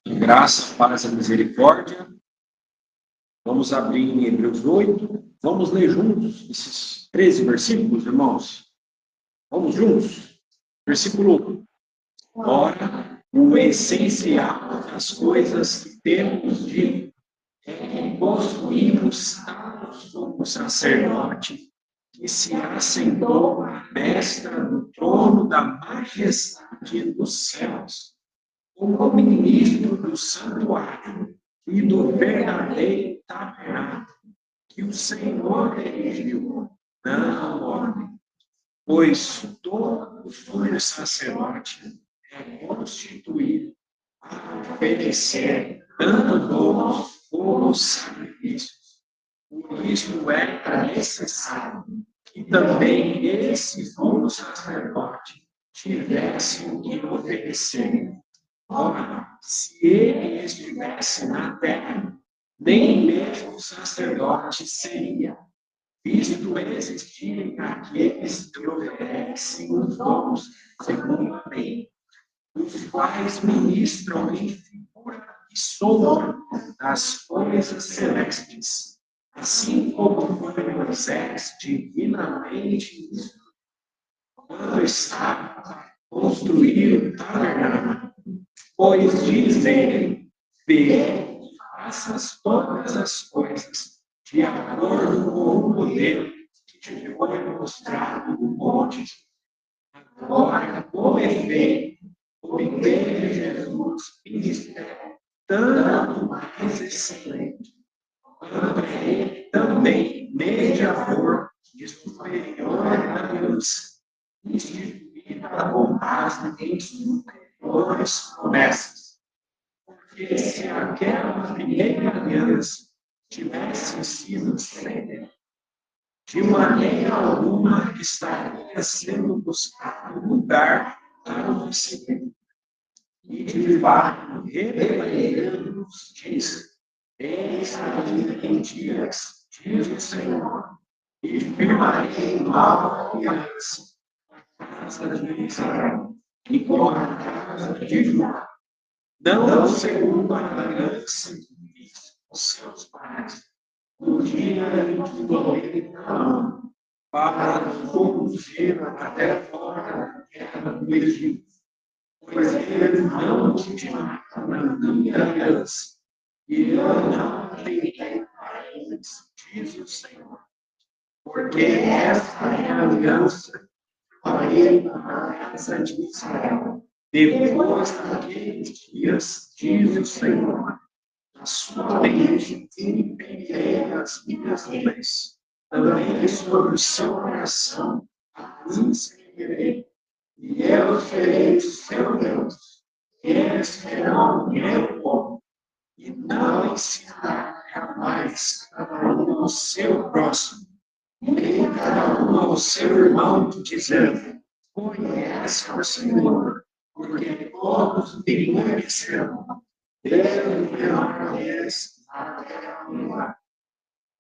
Graça, paz e misericórdia. Vamos abrir em Hebreus 8. Vamos ler juntos esses 13 versículos, irmãos. Vamos juntos. Versículo 1. Ora, o essencial das coisas que temos dito é que possuímos tal sumo sacerdote que se assentou à destra do trono da majestade dos céus, como ministro do santuário e do verdadeiro tabernáculo que o Senhor erigiu, não homem. Pois todo sumo sacerdote é constituído a oferecer tanto os sacrifícios. Por isso é necessário que também esse sumo sacerdote tivesse o que oferecer. Ora, se ele estivesse na terra, nem mesmo sacerdote seria, visto existirem aqueles que oferecem os dons segundo a lei, os quais ministram em figura e sombra das coisas celestes, assim como foi Moisés divinamente quando estava a construir o tabernáculo. Pois diz ele, vê e faças todas as coisas de acordo com o modelo que te foi mostrado no monte. Agora, com efeito, obteve Jesus ministério tanto mais excelente, quanto ele também, mediador de superior aliança, instituída com base em superiores promessas. Porque se aquela primeira aliança tivesse sido sem, de maneira alguma estaria sendo buscado lugar para o discípulo. E de fato, revelando-nos diz, eis aqui em dias, diz o Senhor, e firmarei nova aliança na casa de Israel e com a casa de Judá, não segundo a aliança que fiz com seus pais, no dia em que tomei a mão, para conduzir até fora da terra do Egito, pois eles não continuaram na minha aliança, e eu não atentei para eles, diz o Senhor, porque esta é a aliança farei com a casa de Israel, depois daqueles dias, diz o Senhor, a sua mente impedirei as minhas leis, também sobre o seu coração assim escreverei, e eu serei o seu Deus, e eles serão o meu povo, e não ensinará jamais cada um ao seu próximo, nem cada um ao seu irmão, dizendo, conhece o Senhor, porque todos me conhecerão, desde o menor até a maior.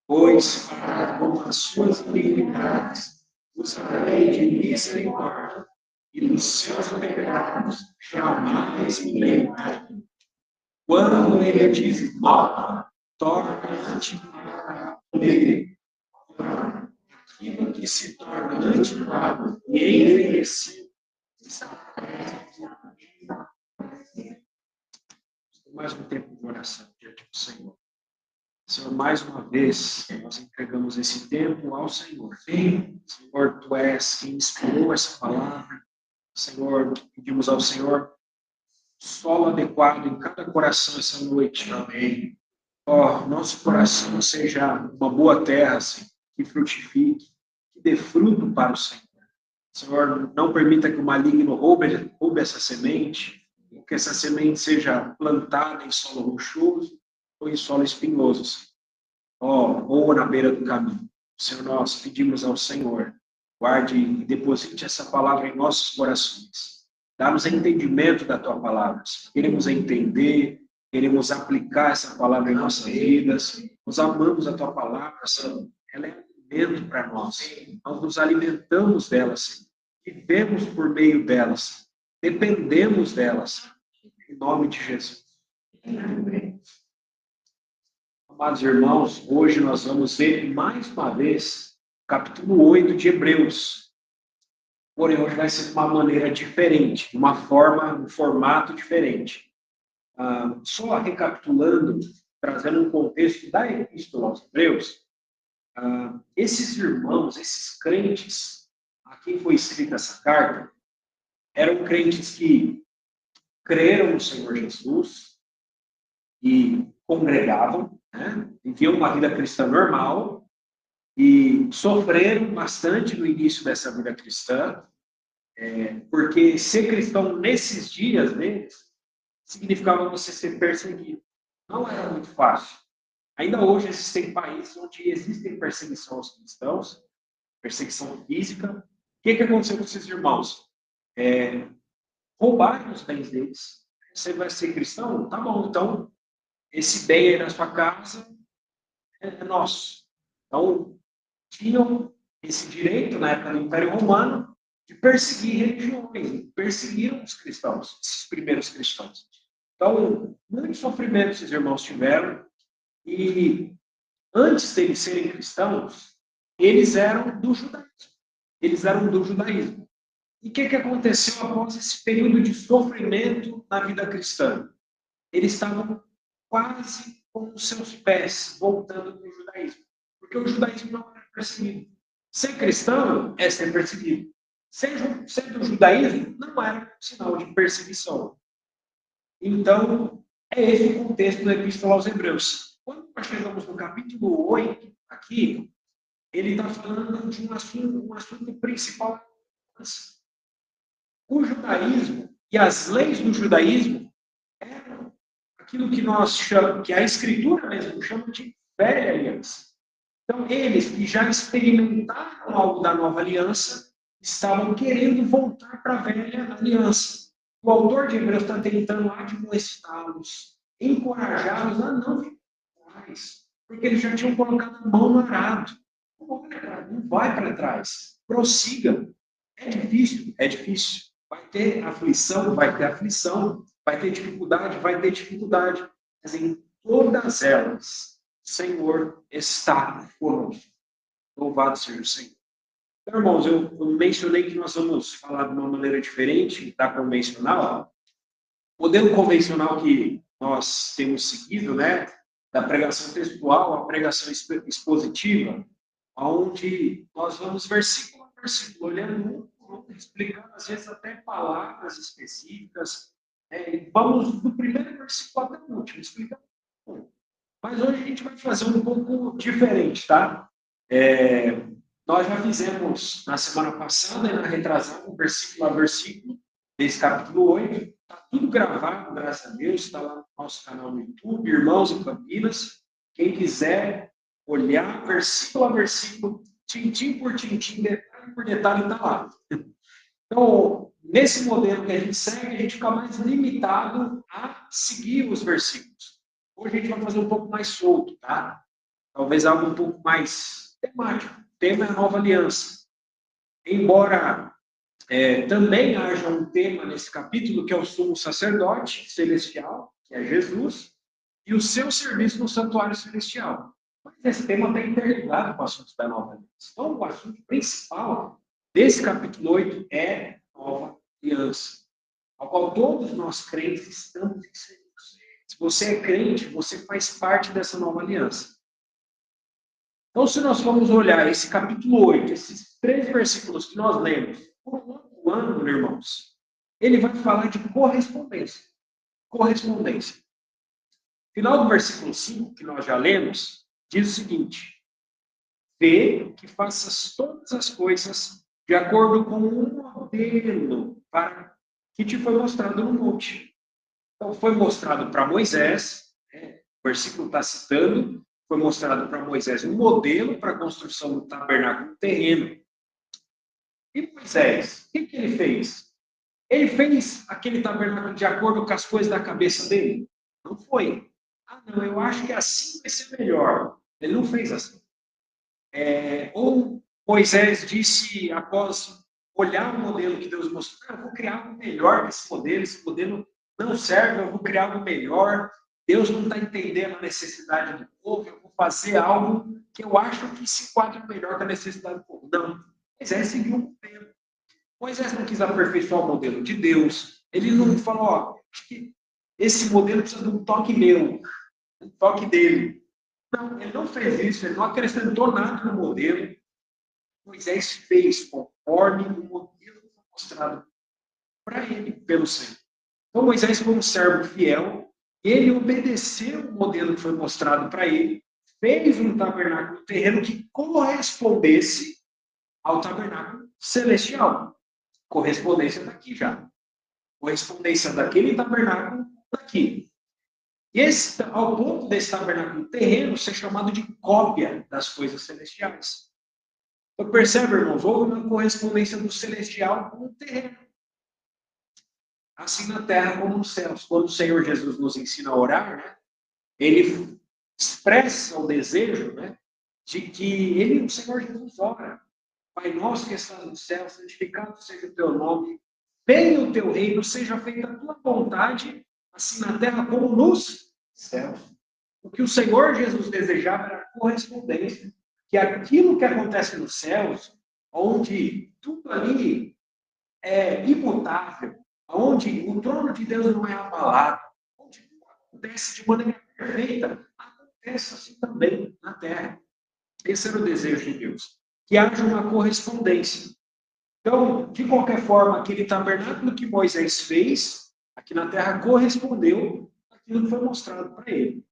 Pois para com as suas iniquidades usarei de misericórdia, e dos seus pecados jamais me lembrarei. Quando ele diz volta, torna-te para ele. Aquilo que se torna antiquado e envelhecido está mais um tempo de oração diante do Senhor. Senhor, mais uma vez, nós entregamos esse tempo ao Senhor. Senhor, Tu és quem inspirou essa palavra. Senhor, pedimos ao Senhor solo adequado em cada coração essa noite. Amém. Nosso coração seja uma boa terra, Senhor, que frutifique, que dê fruto para o Senhor. Senhor, não permita que o maligno roube essa semente, que essa semente seja plantada em solo rochoso ou em solo espinhoso, ou na beira do caminho. Senhor, nós pedimos ao Senhor, guarde e deposite essa palavra em nossos corações. Dá-nos entendimento da Tua palavra. Queremos entender, queremos aplicar essa palavra em nossas vidas. Nós amamos a tua palavra, Senhor. Ela é alimento para nós. Nós nos alimentamos dela, Senhor. Vivemos por meio delas. Dependemos delas. Em nome de Jesus. Amém. Amados irmãos, hoje nós vamos ver mais uma vez o capítulo 8 de Hebreus. Porém, hoje vai ser de uma maneira diferente, de uma forma, um formato diferente. Só recapitulando, trazendo um contexto da Epístola aos Hebreus, esses irmãos, esses crentes a quem foi escrita essa carta, eram crentes que creram no Senhor Jesus e congregavam, né? Viviam uma vida cristã normal e sofreram bastante no início dessa vida cristã, porque ser cristão nesses dias deles significava você ser perseguido. Não era muito fácil. Ainda hoje existem países onde existem perseguição aos cristãos, perseguição física. O que aconteceu com esses irmãos? Roubaram os bens deles. Você vai ser cristão? Tá bom, então esse bem aí na sua casa é nosso. Então, tinham esse direito, na época do Império Romano, de perseguir religiões, perseguiram os cristãos, esses primeiros cristãos. Então, muitos sofrimentos esses irmãos tiveram, e antes deles serem cristãos, eles eram do judaísmo. Eles eram do judaísmo. E o que aconteceu após esse período de sofrimento na vida cristã? Eles estavam quase com os seus pés voltando para o judaísmo. Porque o judaísmo não era perseguido. Ser cristão é ser perseguido. Ser do judaísmo não era um sinal de perseguição. Então, é esse o contexto da Epístola aos Hebreus. Quando nós chegamos no capítulo 8, aqui, ele está falando de um assunto principal. O judaísmo e as leis do judaísmo eram aquilo que nós chamamos, que a Escritura mesmo chama de velha aliança. Então, eles que já experimentaram algo da nova aliança, estavam querendo voltar para a velha aliança. O autor de Hebreus está tentando admoestá-los, encorajá-los a não ficar atrás, porque eles já tinham colocado a mão no arado. Não vai para trás, prossiga. É difícil, é difícil. Vai ter aflição, vai ter aflição, vai ter dificuldade. Mas em todas elas, o Senhor está conosco. Louvado seja o Senhor. Então, irmãos, eu mencionei que nós vamos falar de uma maneira diferente da convencional. O modelo convencional que nós temos seguido, né, da pregação textual à pregação expositiva, onde nós vamos versículo a versículo, olhando explicando às vezes até palavras específicas. Vamos do primeiro versículo até o último, explicando. Mas hoje a gente vai fazer um pouco diferente, tá? Nós já fizemos na semana passada e na retrasada, versículo a versículo, desse capítulo 8. Está tudo gravado, graças a Deus, está lá no nosso canal no YouTube, Irmãos em Campinas. Quem quiser olhar versículo a versículo, tintim por tintim, detalhe por detalhe, está lá. Então, nesse modelo que a gente segue, a gente fica mais limitado a seguir os versículos. Hoje a gente vai fazer um pouco mais solto, tá? Talvez algo um pouco mais temático. O tema é a nova aliança. Embora também haja um tema nesse capítulo, que é o sumo sacerdote celestial, que é Jesus, e o seu serviço no santuário celestial. Mas esse tema está interligado com o assunto da nova aliança. Então, o assunto principal desse capítulo 8 é a nova aliança, ao qual todos nós crentes estamos inseridos. Se você é crente, você faz parte dessa nova aliança. Então, se nós formos olhar esse capítulo 8, esses 3 versículos que nós lemos, por um outro ângulo, irmãos, ele vai falar de correspondência. Correspondência. Final do versículo 5, que nós já lemos, diz o seguinte: vê que faças todas as coisas de acordo com um modelo que te foi mostrado no monte. Então, foi mostrado para Moisés, o versículo está citando, foi mostrado para Moisés um modelo para a construção do tabernáculo terreno. E Moisés, o que ele fez? Ele fez aquele tabernáculo de acordo com as coisas da cabeça dele? Não foi. Ah, não, eu acho que assim vai ser melhor. Ele não fez assim. Ou Moisés disse, após olhar o modelo que Deus mostrou, eu vou criar algo melhor que esse modelo não serve, eu vou criar algo melhor, Deus não está entendendo a necessidade do povo, eu vou fazer algo que eu acho que se enquadra melhor com a necessidade do povo. Não, Moisés seguiu o modelo. Moisés não quis aperfeiçoar o modelo de Deus, ele não falou, ó, acho que esse modelo precisa de um toque meu, um toque dele. Não, ele não fez isso, ele não acrescentou nada no modelo. Moisés fez conforme o modelo que foi mostrado para ele pelo Senhor. Então, Moisés foi um servo fiel, ele obedeceu o modelo que foi mostrado para ele, fez um tabernáculo terreno que correspondesse ao tabernáculo celestial. Correspondência daqui já. Correspondência daquele tabernáculo daqui. E esse, ao ponto desse tabernáculo terreno ser chamado de cópia das coisas celestiais. Então, percebe, irmãos, houve uma correspondência do celestial com o terreno. Assim na terra como nos céus. Quando o Senhor Jesus nos ensina a orar, né, ele expressa o desejo, né, de que ele, o Senhor Jesus, ora. Pai nosso que estás no céu, santificado seja o teu nome, venha o teu reino, seja feita a tua vontade, assim na terra como nos céus. O que o Senhor Jesus desejava era a correspondência, que aquilo que acontece nos céus, onde tudo ali é imutável, onde o trono de Deus não é abalado, onde tudo acontece de maneira perfeita, acontece assim também na terra. Esse era o desejo de Deus, que haja uma correspondência. Então, de qualquer forma, aquele tabernáculo que Moisés fez aqui na terra correspondeu àquilo que foi mostrado para ele.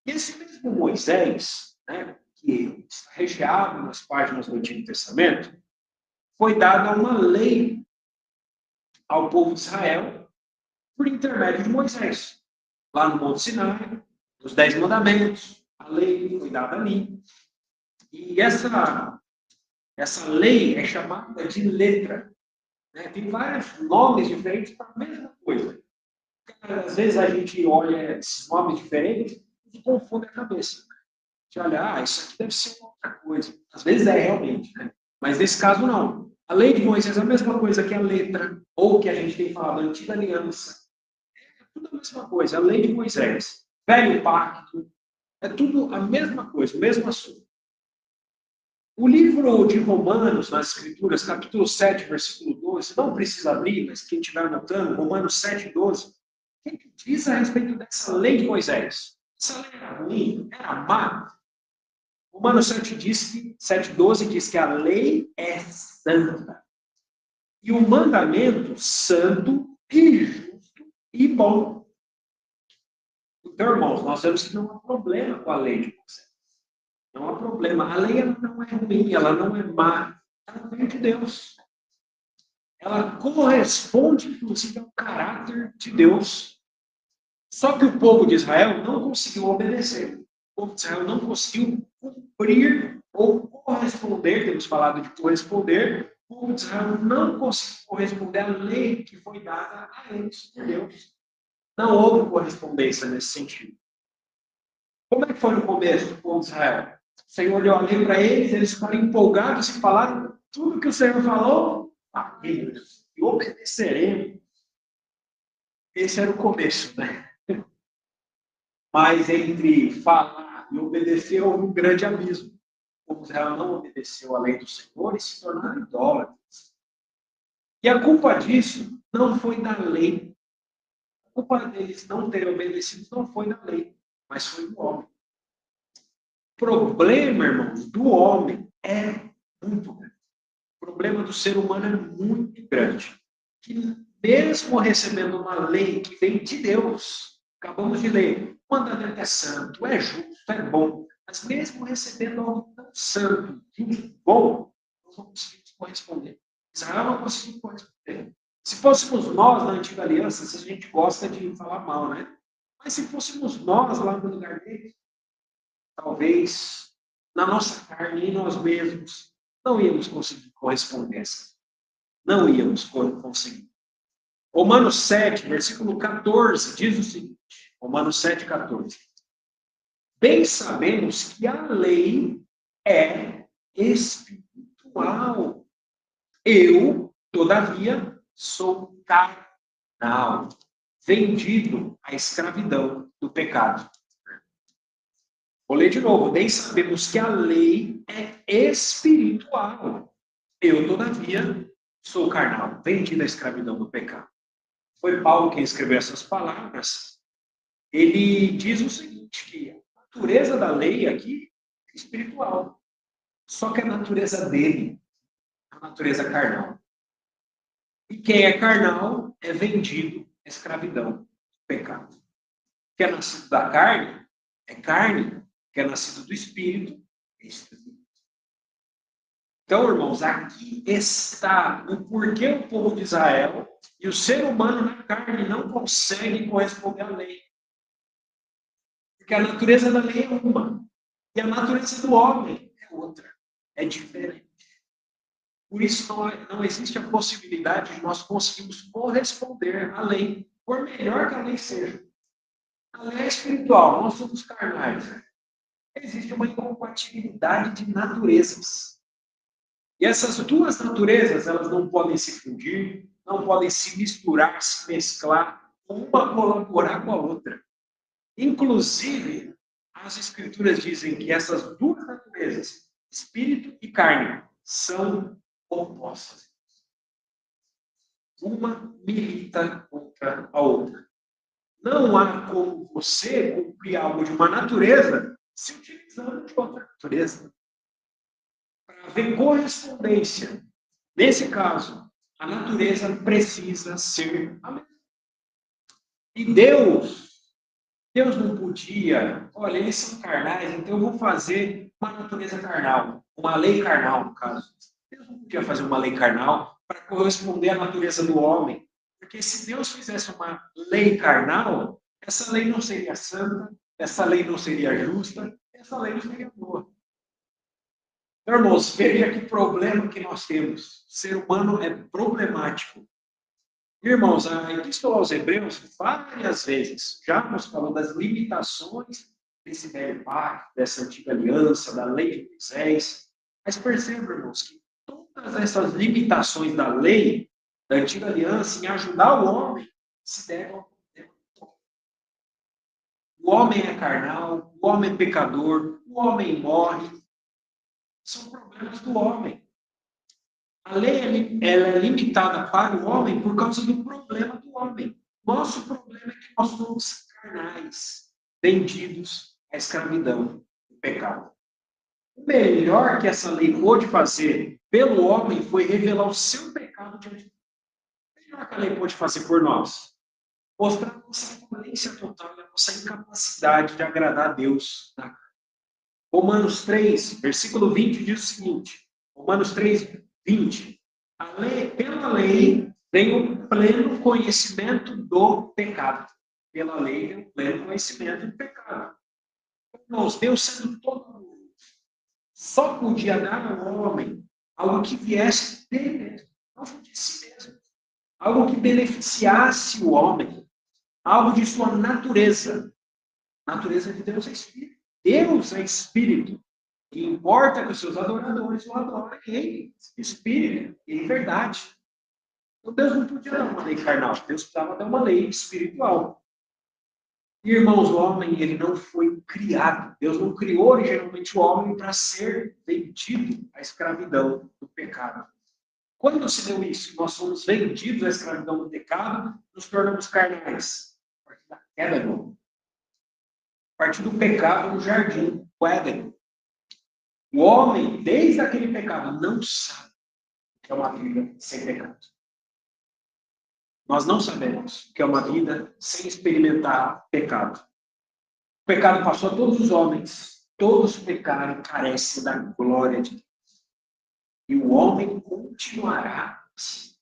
E esse mesmo Moisés, né, que está regiado nas páginas do Antigo Testamento, foi dada uma lei ao povo de Israel por intermédio de Moisés. Lá no Monte Sinai, os 10 mandamentos, a lei foi dada ali. E essa lei é chamada de letra. Né? Tem vários nomes diferentes para a mesma coisa. Às vezes a gente olha esses nomes diferentes e confunde a cabeça. A gente olha, isso aqui deve ser uma outra coisa. Às vezes é realmente, né? Mas nesse caso não. A lei de Moisés é a mesma coisa que a letra, ou que a gente tem falado, a antiga aliança. É tudo a mesma coisa, a lei de Moisés. Velho pacto, é tudo a mesma coisa, o mesmo assunto. O livro de Romanos, nas Escrituras, capítulo 7, versículo 12, não precisa abrir, mas quem estiver anotando, Romanos 7, 12, o que diz a respeito dessa lei de Moisés? Essa lei era ruim? Era má? Romanos 7,12 diz que a lei é santa. E o mandamento santo e justo e bom. Então, irmãos, nós vemos que não há problema com a lei de Moisés. Não há problema. A lei ela não é ruim, ela não é má. Ela vem de Deus. Ela corresponde, inclusive, ao caráter de Deus. Só que o povo de Israel não conseguiu obedecer. O povo de Israel não conseguiu cumprir ou corresponder, temos falado de corresponder, o povo de Israel não conseguiu corresponder à lei que foi dada a eles por Deus. Não houve correspondência nesse sentido. Como é que foi no começo do povo de Israel? O Senhor deu a lei para eles, eles ficaram empolgados e falaram tudo que o Senhor falou, amigos, e obedeceremos. Esse era o começo, né? Mas entre falar e obedecer houve um grande abismo. O povo de Israel não obedeceu à lei do Senhor e se tornaram idólatras. E a culpa disso não foi da lei. A culpa deles não terem obedecido não foi da lei, mas foi do homem. O problema, irmãos, do homem é muito grande. O problema do ser humano é muito grande. Que mesmo recebendo uma lei que vem de Deus, acabamos de ler, o mandamento é santo, é justo, é bom, mas mesmo recebendo algo tão santo, justo, bom, nós não conseguimos corresponder. Israel não conseguiu corresponder. Se fôssemos nós na antiga aliança, se a gente gosta de falar mal, né? Mas se fôssemos nós lá no lugar deles, talvez na nossa carne, em nós mesmos, não íamos conseguir correspondência. Não íamos conseguir. Romanos 7, versículo 14, diz o seguinte: Romanos 7,14. Bem sabemos que a lei é espiritual. Eu, todavia, sou carnal, vendido à escravidão do pecado. Vou ler de novo. Bem sabemos que a lei é espiritual. Eu, todavia, sou carnal, vendido à escravidão do pecado. Foi Paulo quem escreveu essas palavras. Ele diz o seguinte, que a natureza da lei aqui é espiritual. Só que a natureza dele é a natureza carnal. E quem é carnal é vendido à escravidão do pecado. Quem é nascido da carne é carne. Quem é nascido do espírito é espírito. Então, irmãos, aqui está o porquê o povo de Israel e o ser humano na carne não consegue corresponder à lei. Porque a natureza da lei é uma, e a natureza do homem é outra, é diferente. Por isso, não existe a possibilidade de nós conseguirmos corresponder à lei, por melhor que a lei seja. A lei é espiritual, nós somos carnais. Existe uma incompatibilidade de naturezas. E essas duas naturezas, elas não podem se fundir, não podem se misturar, se mesclar, uma colaborar com a outra. Inclusive, as escrituras dizem que essas duas naturezas, espírito e carne, são opostas. Uma milita contra a outra. Não há como você cumprir algo de uma natureza se utilizando de outra natureza. Para haver correspondência, nesse caso, a natureza precisa ser a mesma. E Deus não podia, olha, eles são carnais, então eu vou fazer uma natureza carnal, uma lei carnal, no caso. Deus não podia fazer uma lei carnal para corresponder à natureza do homem. Porque se Deus fizesse uma lei carnal, essa lei não seria santa, essa lei não seria justa, essa lei não seria boa. Então, irmãos, veja que problema que nós temos. O ser humano é problemático. Irmãos, a Epístola aos Hebreus, várias vezes, já nos falou das limitações desse velho pacto, dessa antiga aliança, da lei de Moisés. Mas perceba, irmãos, que todas essas limitações da lei, da antiga aliança, em ajudar o homem, se devem ao problema. O homem é carnal, o homem é pecador, o homem morre. São problemas do homem. A lei ela é limitada para o homem por causa do problema do homem. Nosso problema é que nós somos carnais, vendidos à escravidão do pecado. O melhor que essa lei pôde fazer pelo homem foi revelar o seu pecado diante de Deus. O melhor que a lei pôde fazer por nós? Mostrar a nossa falência total, a nossa incapacidade de agradar a Deus. Romanos 3, versículo 20 diz o seguinte, Romanos 3, 20. Pela lei vem o pleno conhecimento do pecado. Pela lei vem o pleno conhecimento do pecado. Irmãos, Deus sendo todo só podia dar ao homem algo que viesse dele, algo de si mesmo. Algo que beneficiasse o homem. Algo de sua natureza. A natureza de Deus é espírito. Deus é espírito. E importa que os seus adoradores o adorem em espírito e em verdade. Então Deus não podia dar uma lei carnal, Deus precisava dar uma lei espiritual. E, irmãos, o homem ele não foi criado. Deus não criou originalmente o homem para ser vendido à escravidão do pecado. Quando se deu isso? Nós fomos vendidos à escravidão do pecado, nos tornamos carnais. A partir da queda do homem. A partir do pecado no jardim, o Éden. O homem, desde aquele pecado, não sabe o que é uma vida sem pecado. Nós não sabemos o que é uma vida sem experimentar pecado. O pecado passou a todos os homens. Todos pecaram e carecem da glória de Deus. E o homem continuará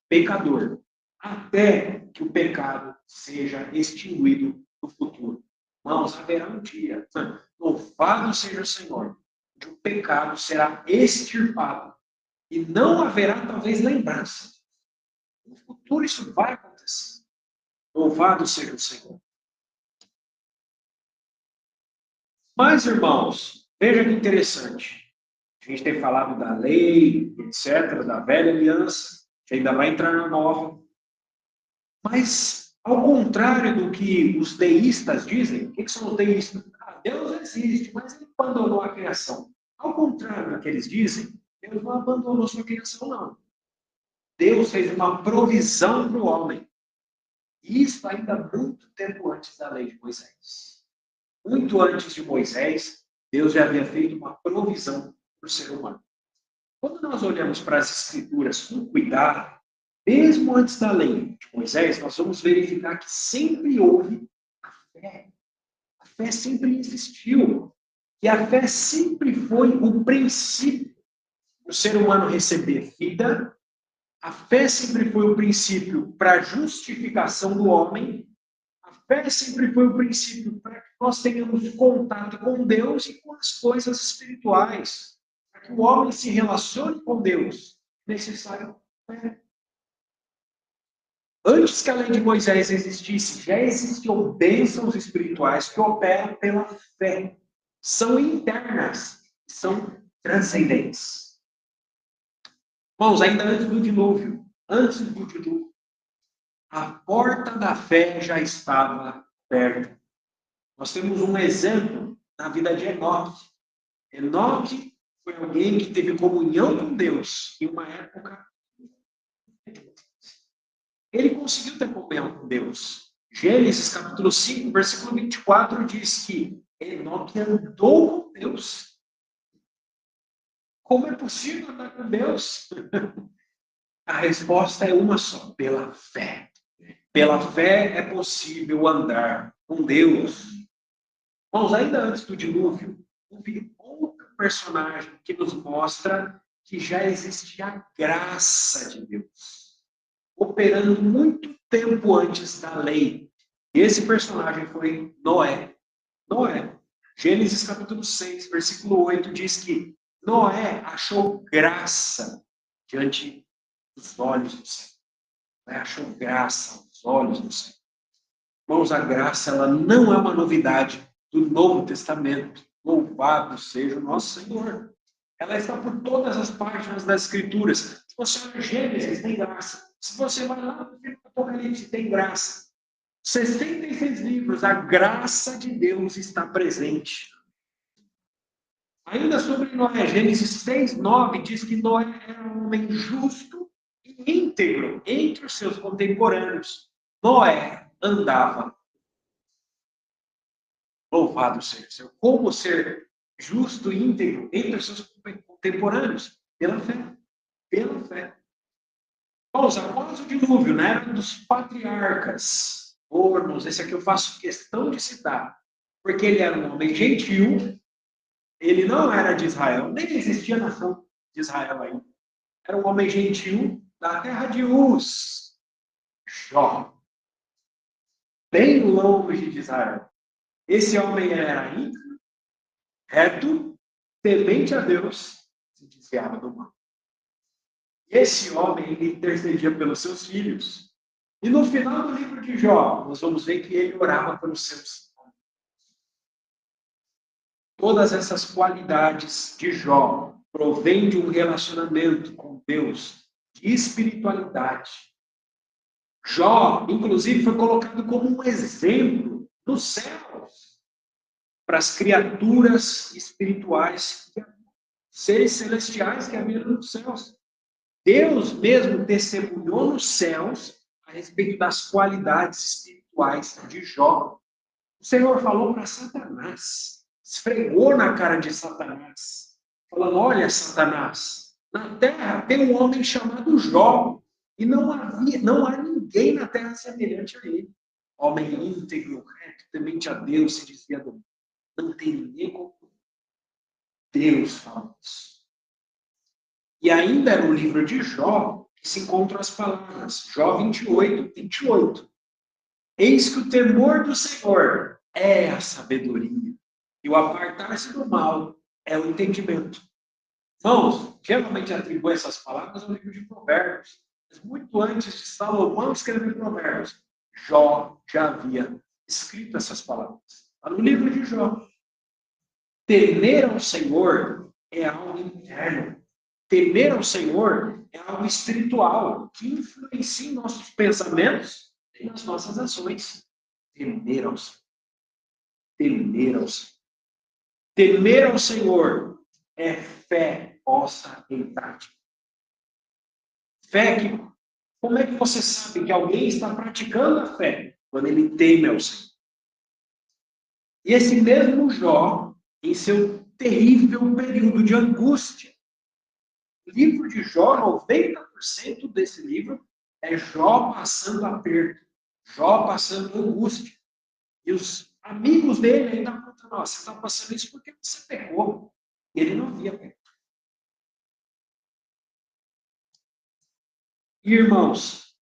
pecador até que o pecado seja extinguido no futuro. Irmãos, haverá um dia, louvado seja o Senhor, que o pecado será extirpado e não haverá talvez lembrança. No futuro isso vai acontecer. Louvado seja o Senhor. Mas, irmãos, veja que interessante. A gente tem falado da lei, etc., da velha aliança, que ainda vai entrar na nova. Mas, ao contrário do que os deístas dizem, o que são os deístas? Ah, Deus existe, mas ele abandonou a criação. Ao contrário do que eles dizem, Deus não abandonou sua criação, não. Deus fez uma provisão para o homem. Isso ainda muito tempo antes da lei de Moisés. Muito antes de Moisés, Deus já havia feito uma provisão para o ser humano. Quando nós olhamos para as Escrituras com cuidado, mesmo antes da lei de Moisés, nós vamos verificar que sempre houve a fé. A fé sempre existiu. E a fé sempre foi o princípio do ser humano receber vida. A fé sempre foi o princípio para a justificação do homem. A fé sempre foi o princípio para que nós tenhamos contato com Deus e com as coisas espirituais. Para que o homem se relacione com Deus, é necessário fé. Antes que a lei de Moisés existisse, já existiam bênçãos espirituais que operam pela fé. São internas, são transcendentes. Irmãos, ainda antes do dilúvio, a porta da fé já estava aberta. Nós temos um exemplo na vida de Enoque. Enoque foi alguém que teve comunhão com Deus em uma época. Ele conseguiu ter comunhão com Deus. Gênesis capítulo 5, versículo 24 diz que Enoque andou com Deus. Como é possível andar com Deus? A resposta é uma só: pela fé. Pela fé é possível andar com Deus. Irmãos, ainda antes do dilúvio, houve outro personagem que nos mostra que já existia a graça de Deus, operando muito tempo antes da lei. E esse personagem foi Noé. Noé. Gênesis capítulo 6, versículo 8 diz que Noé achou graça diante dos olhos do Senhor. Noé achou graça aos olhos do Senhor. Irmãos, a graça ela não é uma novidade do Novo Testamento. Louvado seja o nosso Senhor. Ela está por todas as páginas das Escrituras. Se você olha Gênesis, tem graça. Se você vai lá no livro do Apocalipse, tem graça. 66 livros, a graça de Deus está presente. Ainda sobre Noé, Gênesis 6, 9, diz que Noé era um homem justo e íntegro entre os seus contemporâneos. Noé andava. Louvado seja o Senhor. Como ser justo e íntegro entre os seus contemporâneos? Pela fé. Pela fé. Vamos, após o dilúvio, na era dos patriarcas, irmãos, esse aqui eu faço questão de citar, porque ele era um homem gentil, ele não era de Israel, nem existia a nação de Israel ainda. Era um homem gentil da terra de Uz, Jó, bem longe de Israel. Esse homem era íntegro, reto, temente a Deus, se desviava do mal. E esse homem, ele intercedia pelos seus filhos. E no final do livro de Jó, nós vamos ver que ele orava pelos seus. Todas essas qualidades de Jó provêm de um relacionamento com Deus, de espiritualidade. Jó, inclusive, foi colocado como um exemplo nos céus para as criaturas espirituais, seres celestiais que haviam nos céus. Deus mesmo testemunhou nos céus a respeito das qualidades espirituais de Jó. O Senhor falou para Satanás, esfregou na cara de Satanás, falando: olha, Satanás, na terra tem um homem chamado Jó, e não há ninguém na terra semelhante a ele. Homem íntegro, reto, temente a Deus, se desvia do mundo. Não tem ninguém como Deus fala isso. E ainda é no livro de Jó que se encontram as palavras, Jó 28, 28. Eis que o temor do Senhor é a sabedoria, e o apartar-se do mal é o entendimento. Irmãos, geralmente atribui essas palavras ao livro de Provérbios, mas muito antes de Salomão escrever Provérbios, Jó já havia escrito essas palavras. Está no livro de Jó. Temer ao Senhor é algo interno. Temer ao Senhor é algo espiritual, que influencia em nossos pensamentos e nas nossas ações. Temer ao Senhor. Temer ao Senhor. Temer ao Senhor é fé posta em prática. Fé que, como é que você sabe que alguém está praticando a fé? Quando ele teme ao Senhor. E esse mesmo Jó, em seu terrível período de angústia, o livro de Jó, 90% desse livro é Jó passando aperto, Jó passando angústia. E os amigos dele ainda contam, nossa, você está passando isso porque você pecou. E ele não via pecado. Irmãos,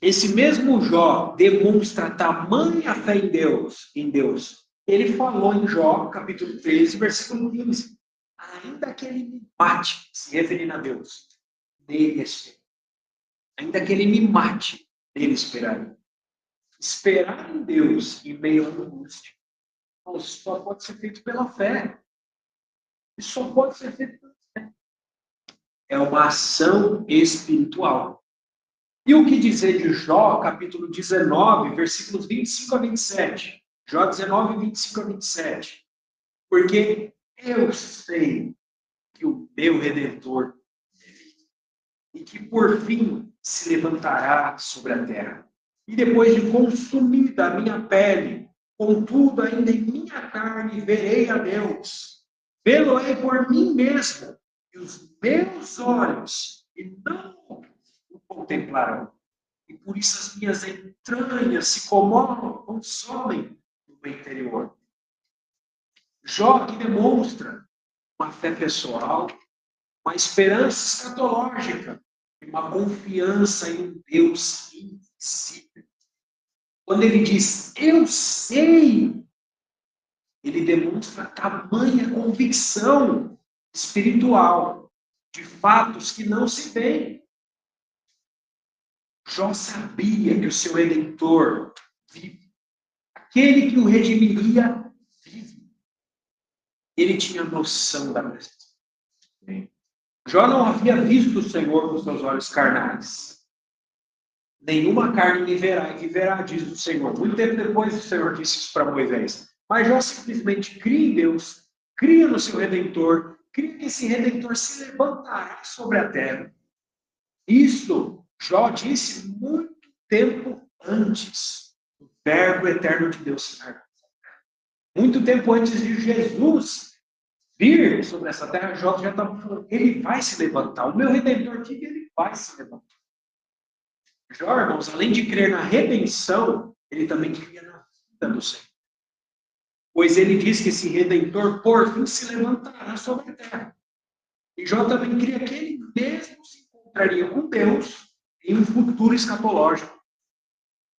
esse mesmo Jó demonstra tamanha fé em Deus. Ele falou em Jó, capítulo 13, versículo 15. Ainda que ele me mate, se referindo a Deus, nele espero. Ainda que ele me mate, nele esperarei. Esperar em Deus em meio à angústia só pode ser feito pela fé. Isso só pode ser feito pela fé. É uma ação espiritual. E o que dizer de Jó, capítulo 19, versículos 25 a 27? Jó 19, 25 a 27. Porque eu sei que o meu Redentor vive, e que por fim se levantará sobre a terra. E depois de consumida a minha pele, contudo ainda em minha carne verei a Deus. Vê-lo-ei por mim mesmo, e os meus olhos e não o contemplarão. E por isso as minhas entranhas se comovam, consomem no meu interior. Jó que demonstra uma fé pessoal, uma esperança escatológica, uma confiança em um Deus invisível. Quando ele diz, eu sei, ele demonstra tamanha convicção espiritual de fatos que não se veem. Jó sabia que o seu Redentor vive. Aquele que o redimiria vive. Ele tinha noção da presença. Jó não havia visto o Senhor com seus olhos carnais. Nenhuma carne me verá e viverá, diz o Senhor. Muito tempo depois o Senhor disse isso para Moisés. Mas Jó simplesmente cria em Deus, cria no seu Redentor, cria que esse Redentor se levantará sobre a terra. Isso Jó disse muito tempo antes do Verbo eterno de Deus se encarnar. Muito tempo antes de Jesus vir sobre essa terra, Jó já estava falando, ele vai se levantar. O meu Redentor vive, ele vai se levantar. Jó, irmãos, além de crer na redenção, ele também cria na vida do Senhor. Pois ele diz que esse Redentor, por fim, se levantará sobre a terra. E Jó também cria que ele mesmo se encontraria com Deus em um futuro escatológico.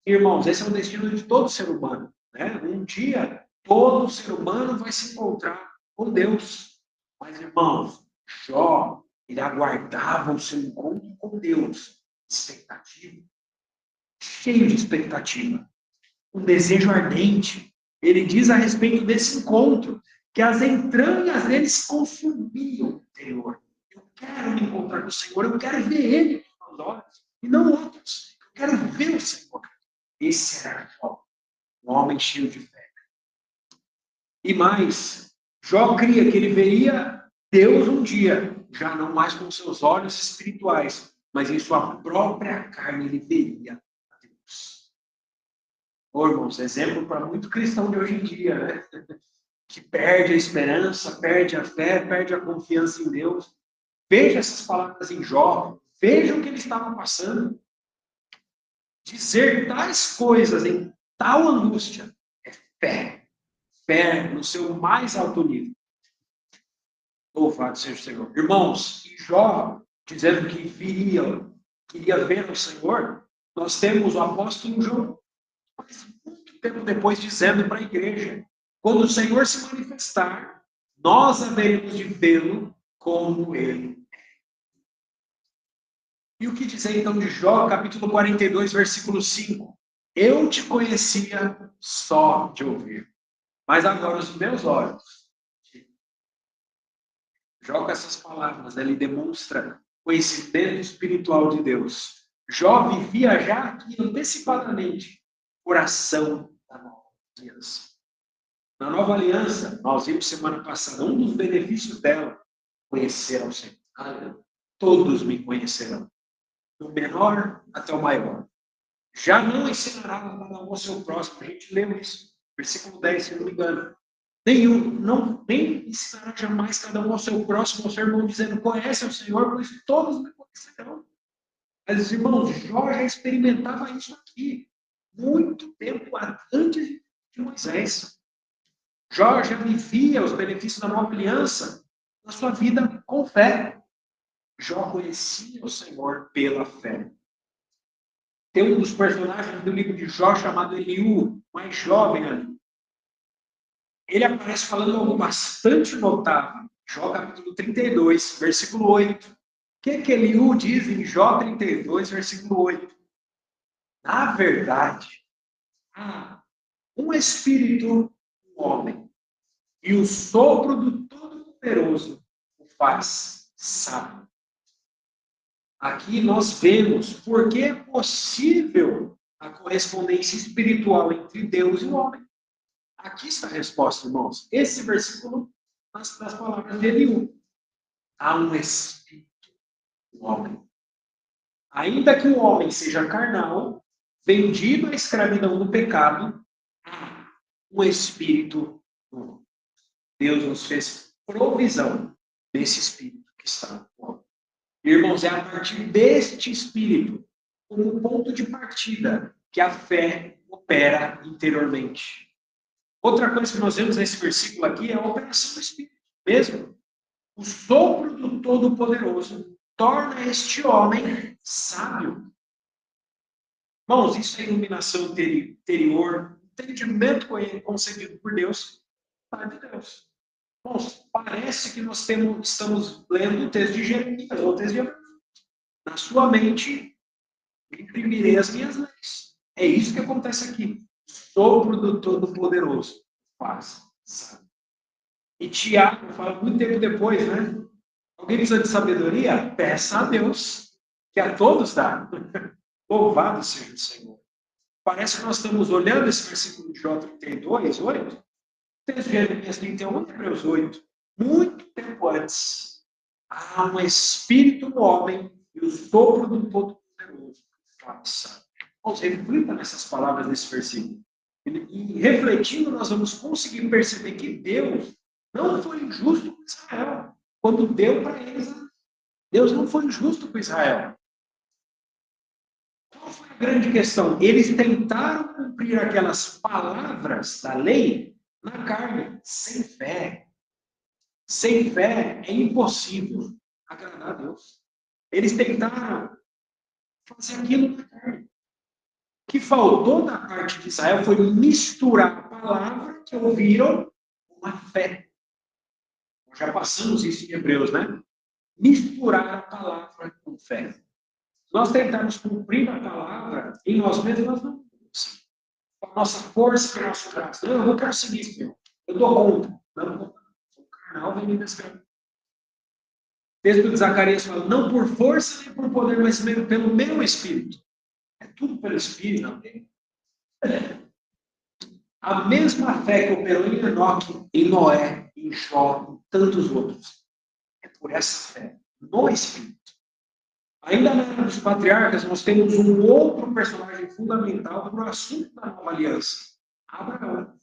Irmãos, esse é o destino de todo ser humano. Né? Um dia, todo ser humano vai se encontrar com Deus. Mas, irmãos, Jó, ele aguardava o seu encontro com Deus. Expectativa. Cheio de expectativa. Um desejo ardente. Ele diz a respeito desse encontro que as entranhas dele se consumiam no interior. Eu quero me encontrar com o Senhor, eu quero ver Ele com os olhos, e não outros. Eu quero ver o Senhor. Esse era Jó, um homem cheio de fé. E mais, Jó cria que ele veria Deus um dia, já não mais com seus olhos espirituais, mas em sua própria carne ele veria a Deus. Oh, irmãos, exemplo para muito cristão de hoje em dia, né? Que perde a esperança, perde a fé, perde a confiança em Deus. Veja essas palavras em Jó, veja o que ele estava passando. Dizer tais coisas em tal angústia é fé. Fé no seu mais alto nível. Louvado seja o Senhor. Irmãos, e Jó, dizendo que queria ver o Senhor, nós temos o apóstolo João, mas muito tempo depois, dizendo para a igreja, quando o Senhor se manifestar, nós haveremos de vê-lo como ele é. E o que dizer então de Jó, capítulo 42, versículo 5? Eu te conhecia só de ouvir, mas agora os meus olhos te Jó, com essas palavras, ele demonstra conhecimento espiritual de Deus. Jó vivia já aqui antecipadamente por ação da nova aliança. Na nova aliança, nós vimos semana passada, um dos benefícios dela, conhecer ao Senhor. Todos me conhecerão, do menor até o maior. Já não ensinará a cada um ao seu próximo. A gente leu isso, versículo 10, se não me engano. Nem ensinará jamais cada um ao seu próximo, ao seu irmão, dizendo, conhece ao Senhor, pois todos me conhecerão. Mas, irmãos, Jó já experimentava isso aqui, muito tempo antes de Moisés. Jó já vivia os benefícios da nova aliança na sua vida com fé. Jó conhecia o Senhor pela fé. Tem um dos personagens do livro de Jó chamado Eliú, mais jovem ali. Ele aparece falando algo bastante notável. Jó capítulo 32, versículo 8. O que Eliú diz em Jó 32, versículo 8? Na verdade, há um espírito no homem, e o sopro do Todo-Poderoso o faz sábio. Aqui nós vemos por que é possível a correspondência espiritual entre Deus e o homem. Aqui está a resposta, irmãos. Esse versículo, nas palavras de Eliú. Há um espírito no homem. Ainda que o homem seja carnal, vendido à escravidão do pecado, há um espírito no homem. Deus nos fez provisão desse espírito que está no homem. Irmãos, é a partir deste espírito, como ponto de partida, que a fé opera interiormente. Outra coisa que nós vemos nesse versículo aqui é a operação do Espírito mesmo. O sopro do Todo-Poderoso torna este homem sábio. Irmãos, isso é iluminação interior, entendimento concedido por Deus, para de Deus. Irmãos, parece que nós estamos lendo o texto de Jeremias, ou o texto de Abraão. Na sua mente, imprimirei as minhas leis. É isso que acontece aqui. Sopro do Todo-Poderoso faz sábio. E Tiago fala muito tempo depois, né? Alguém precisa de sabedoria? Peça a Deus, que a todos dá. Louvado seja o Senhor. Parece que nós estamos olhando esse versículo de Jó 32, 8, texto de Jeremias 31, Hebreus 8, muito tempo antes. Há um espírito no homem e o sopro do Todo-Poderoso faz sábio. Vamos reflita nessas palavras desse versículo. E refletindo, nós vamos conseguir perceber que Deus não foi injusto com Israel. Quando deu para eles, Deus não foi injusto com Israel. Qual foi a grande questão? Eles tentaram cumprir aquelas palavras da lei na carne, sem fé. Sem fé é impossível agradar a Deus. Eles tentaram fazer aquilo na carne. O que faltou da parte de Israel foi misturar a palavra que ouviram com a fé. Nós já passamos isso em Hebreus, né? Misturar a palavra com fé. Se nós tentarmos cumprir a palavra em nós mesmos, nós não conseguimos. Com a nossa força, com o nosso braço. Não, eu vou conseguir, Senhor. Eu dou conta. Não, o carnal vem me descrever. O texto de Zacarias fala, não por força nem por poder, mas pelo meu Espírito. É tudo pelo Espírito, não tem? A mesma fé que operou em Enoque, em Noé, em Jó, em tantos outros. É por essa fé, no Espírito. Ainda na era dos patriarcas, nós temos um outro personagem fundamental para o assunto da nova aliança. Abraão.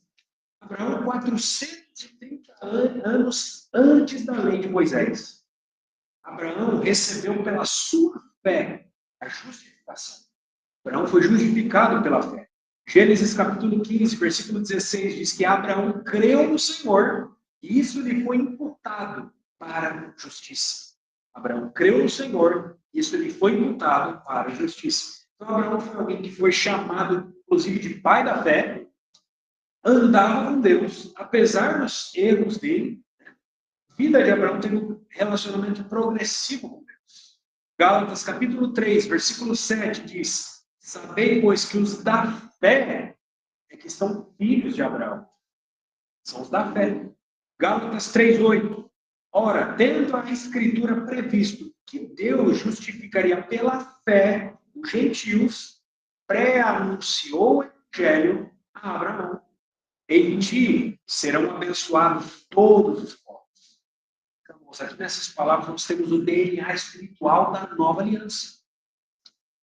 Abraão, 430 anos antes da lei de Moisés. Abraão recebeu pela sua fé a justificação. Abraão foi justificado pela fé. Gênesis capítulo 15, versículo 16, diz que Abraão creu no Senhor e isso lhe foi imputado para justiça. Abraão creu no Senhor e isso lhe foi imputado para justiça. Então, Abraão foi alguém que foi chamado, inclusive, de pai da fé, andava com Deus, apesar dos erros dele. A vida de Abraão teve um relacionamento progressivo com Deus. Gálatas capítulo 3, versículo 7 diz: sabei, pois, que os da fé é que são filhos de Abraão. São os da fé. Gálatas 3:8. Ora, tendo a Escritura previsto que Deus justificaria pela fé os gentios, pré-anunciou o Evangelho a Abraão. Em ti serão abençoados todos os povos. Então, aqui nessas palavras nós temos o DNA espiritual da nova aliança.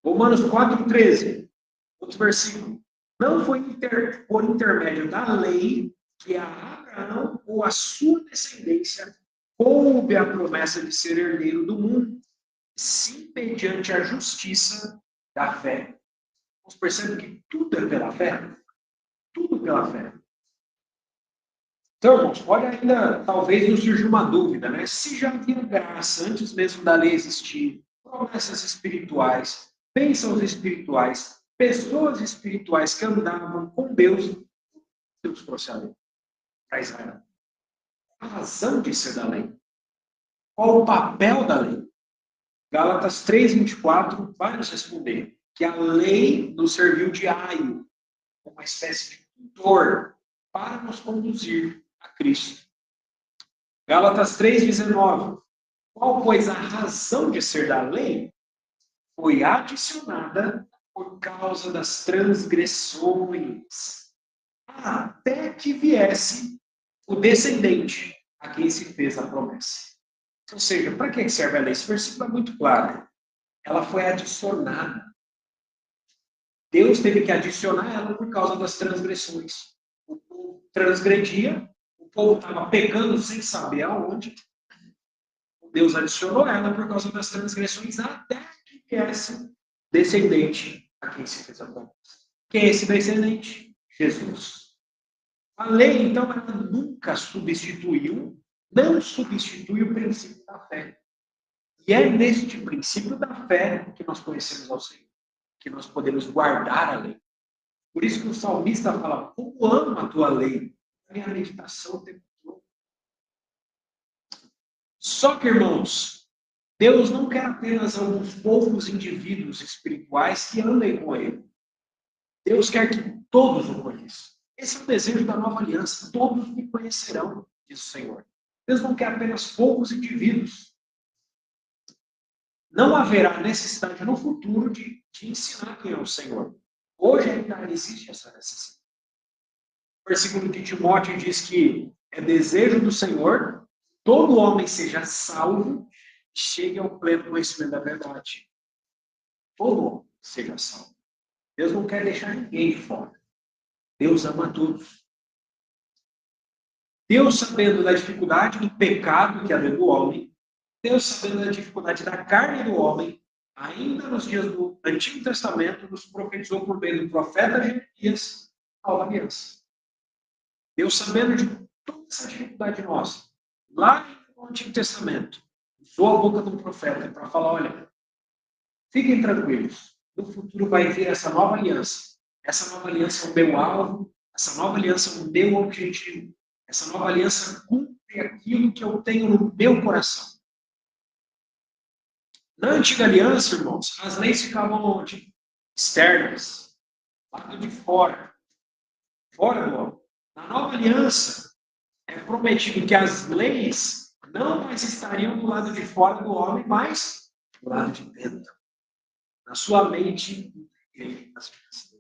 Romanos 4,13, outro versículo. Não foi por intermédio da lei que a Abraão ou a sua descendência coube a promessa de ser herdeiro do mundo, sim mediante a justiça da fé. Você percebe que tudo é pela fé? Tudo pela fé. Então, irmãos, pode ainda, talvez nos surja uma dúvida, né? Se já havia graça antes mesmo da lei existir, promessas espirituais, bênçãos espirituais, pessoas espirituais que andavam com Deus, Deus trouxe a lei para Israel. A razão de ser da lei? Qual o papel da lei? Gálatas 3:24 vai nos responder que a lei nos serviu de aio, uma espécie de tutor para nos conduzir a Cristo. Gálatas 3:19. Qual, pois, a razão de ser da lei? Foi adicionada por causa das transgressões, até que viesse o descendente a quem se fez a promessa. Ou seja, para que serve a lei? Esse versículo é muito claro. Ela foi adicionada. Deus teve que adicionar ela por causa das transgressões. O povo transgredia, o povo estava pecando sem saber aonde. Deus adicionou ela por causa das transgressões até que viesse descendente a quem se fez a promessa. Quem é esse descendente? Jesus. A lei, então, ela nunca substituiu, não substitui o princípio da fé. E é neste princípio da fé que nós conhecemos ao Senhor, que nós podemos guardar a lei. Por isso que o salmista fala, como amo a tua lei, a minha meditação o tempo todo. Só que, irmãos, Deus não quer apenas alguns poucos indivíduos espirituais que andem com Ele. Deus quer que todos o conheçam. Esse é o desejo da nova aliança. Todos me conhecerão, diz o Senhor. Deus não quer apenas poucos indivíduos. Não haverá necessidade no futuro de ensinar quem é o Senhor. Hoje ainda existe essa necessidade. O versículo de Timóteo diz que é desejo do Senhor todo homem seja salvo e chegue ao pleno conhecimento da verdade. Todo homem seja salvo. Deus não quer deixar ninguém de fora. Deus ama todos. Deus, sabendo da dificuldade do pecado que há dentro do homem, Deus, sabendo da dificuldade da carne do homem, ainda nos dias do Antigo Testamento, nos profetizou por meio do profeta Jeremias a nova aliança. Deus, sabendo de toda essa dificuldade nossa, lá no Antigo Testamento, usou a boca do profeta para falar, olha, fiquem tranquilos, no futuro vai vir essa nova aliança. Essa nova aliança é o meu alvo, essa nova aliança é o meu objetivo. Essa nova aliança cumpre aquilo que eu tenho no meu coração. Na antiga aliança, irmãos, as leis ficavam onde? Externas, lado de fora, fora do homem. Na nova aliança, é prometido que as leis não mais estariam do lado de fora do homem, mas do lado de dentro. Na sua mente, as leis.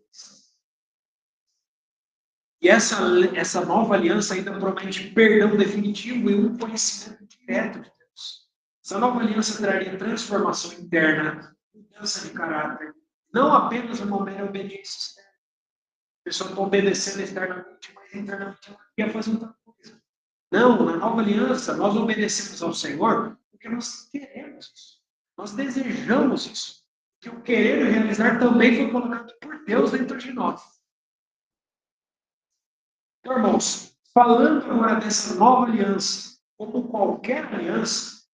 E essa nova aliança ainda promete perdão definitivo e um conhecimento direto de Deus. Essa nova aliança traria transformação interna, mudança de caráter, não apenas uma mera obediência externa. A pessoa está obedecendo externamente, mas internamente ela quer fazer outra coisa. Não, na nova aliança, nós obedecemos ao Senhor porque nós queremos isso. Nós desejamos isso. Porque o querer realizar também foi colocado por Deus dentro de nós. Então, irmãos, falando agora dessa nova aliança, como qualquer aliança,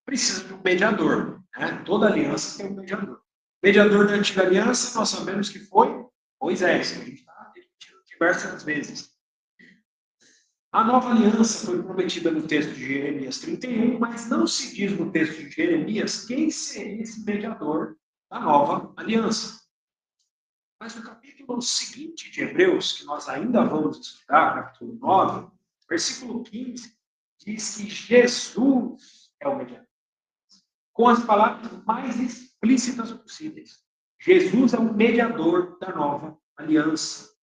precisa de um mediador. Né? Toda aliança tem um mediador. O mediador da antiga aliança, nós sabemos que foi Moisés, que a gente está repetindo diversas vezes. A nova aliança foi prometida no texto de Jeremias 31, mas não se diz no texto de Jeremias quem seria esse mediador da nova aliança. Mas no capítulo seguinte de Hebreus, que nós ainda vamos estudar, capítulo 9, versículo 15, diz que Jesus é o mediador. Com as palavras mais explícitas possíveis. Jesus é o mediador da nova aliança.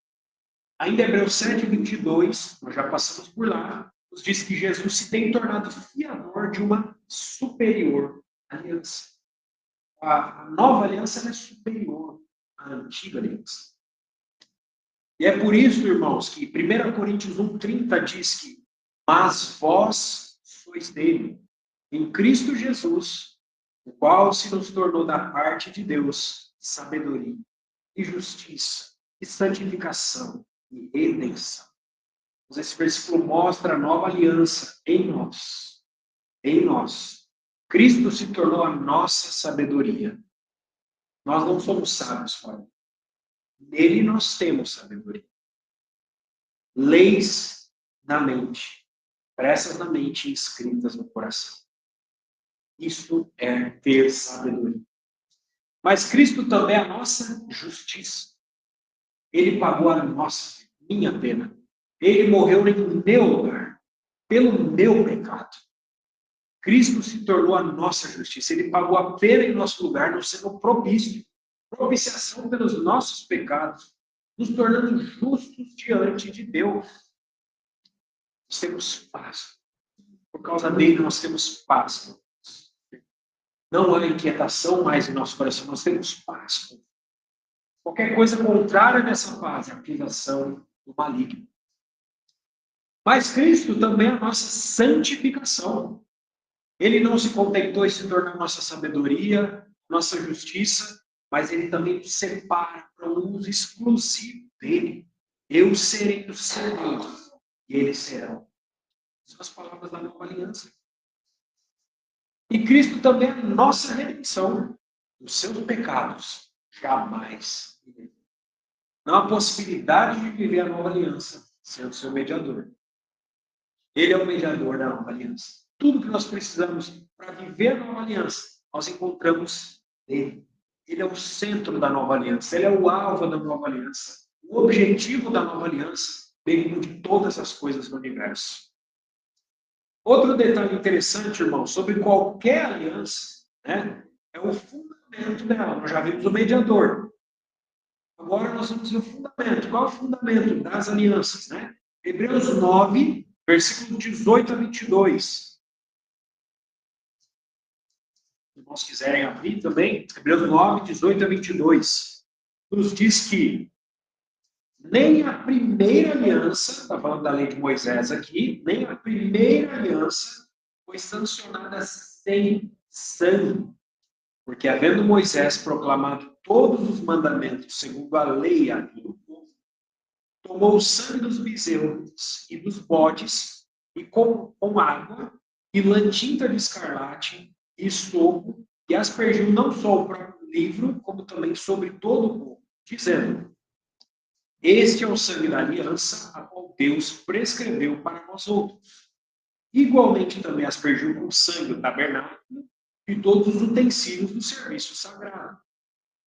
Ainda Hebreus 7:22, nós já passamos por lá, nos diz que Jesus se tem tornado fiador de uma superior aliança. A nova aliança é superior à antiga aliança. E é por isso, irmãos, que 1 Coríntios 1:30 diz que mas vós sois dele, em Cristo Jesus, o qual se nos tornou da parte de Deus sabedoria e justiça e santificação e redenção. Esse versículo mostra a nova aliança em nós. Em nós. Cristo se tornou a nossa sabedoria. Nós não somos sábios fora. Nele nós temos sabedoria. Leis na mente. Pressas na mente e escritas no coração. Isso é ter sabedoria. Mas Cristo também é a nossa justiça. Ele pagou a nossa, minha pena. Ele morreu em meu lugar, pelo meu pecado. Cristo se tornou a nossa justiça. Ele pagou a pena em nosso lugar, nos sendo propício, propiciação pelos nossos pecados, nos tornando justos diante de Deus. Nós temos paz. Por causa dele, nós temos paz. Não há inquietação mais em nosso coração, nós temos paz. Qualquer coisa contrária dessa paz é a acusação do maligno. Mas Cristo também é a nossa santificação. Ele não se contentou em se tornar nossa sabedoria, nossa justiça, mas ele também nos separa para um uso exclusivo dele. Eu serei do seu Deus e eles serão. São as palavras da nova aliança. E Cristo também é a nossa redenção dos seus pecados. Jamais. Não há possibilidade de viver a nova aliança sem o seu mediador. Ele é o mediador da nova aliança. Tudo que nós precisamos para viver a nova aliança, nós encontramos nele. Ele é o centro da nova aliança. Ele é o alvo da nova aliança. O objetivo da nova aliança, bem de todas as coisas do universo. Outro detalhe interessante, irmão, sobre qualquer aliança, né, é o fundamento dela. Nós já vimos o mediador. Agora nós vamos ver o fundamento. Qual é o fundamento das alianças? Né? Hebreus 9, versículos 18 a 22. Se os irmãos quiserem abrir também, Hebreus 9, 18 a 22. Nos diz que nem a primeira aliança, está falando da lei de Moisés aqui, nem a primeira aliança foi sancionada sem sangue. Porque havendo Moisés proclamado todos os mandamentos segundo a lei a todo o povo, tomou o sangue dos bezerros e dos bodes, e com água, e lã tinta de escarlate, e estopo, e aspergiu não só o próprio livro, como também sobre todo o povo, dizendo: este é o sangue da aliança, a qual Deus prescreveu para nós outros. Igualmente também aspergiu com sangue o tabernáculo e todos os utensílios do serviço sagrado.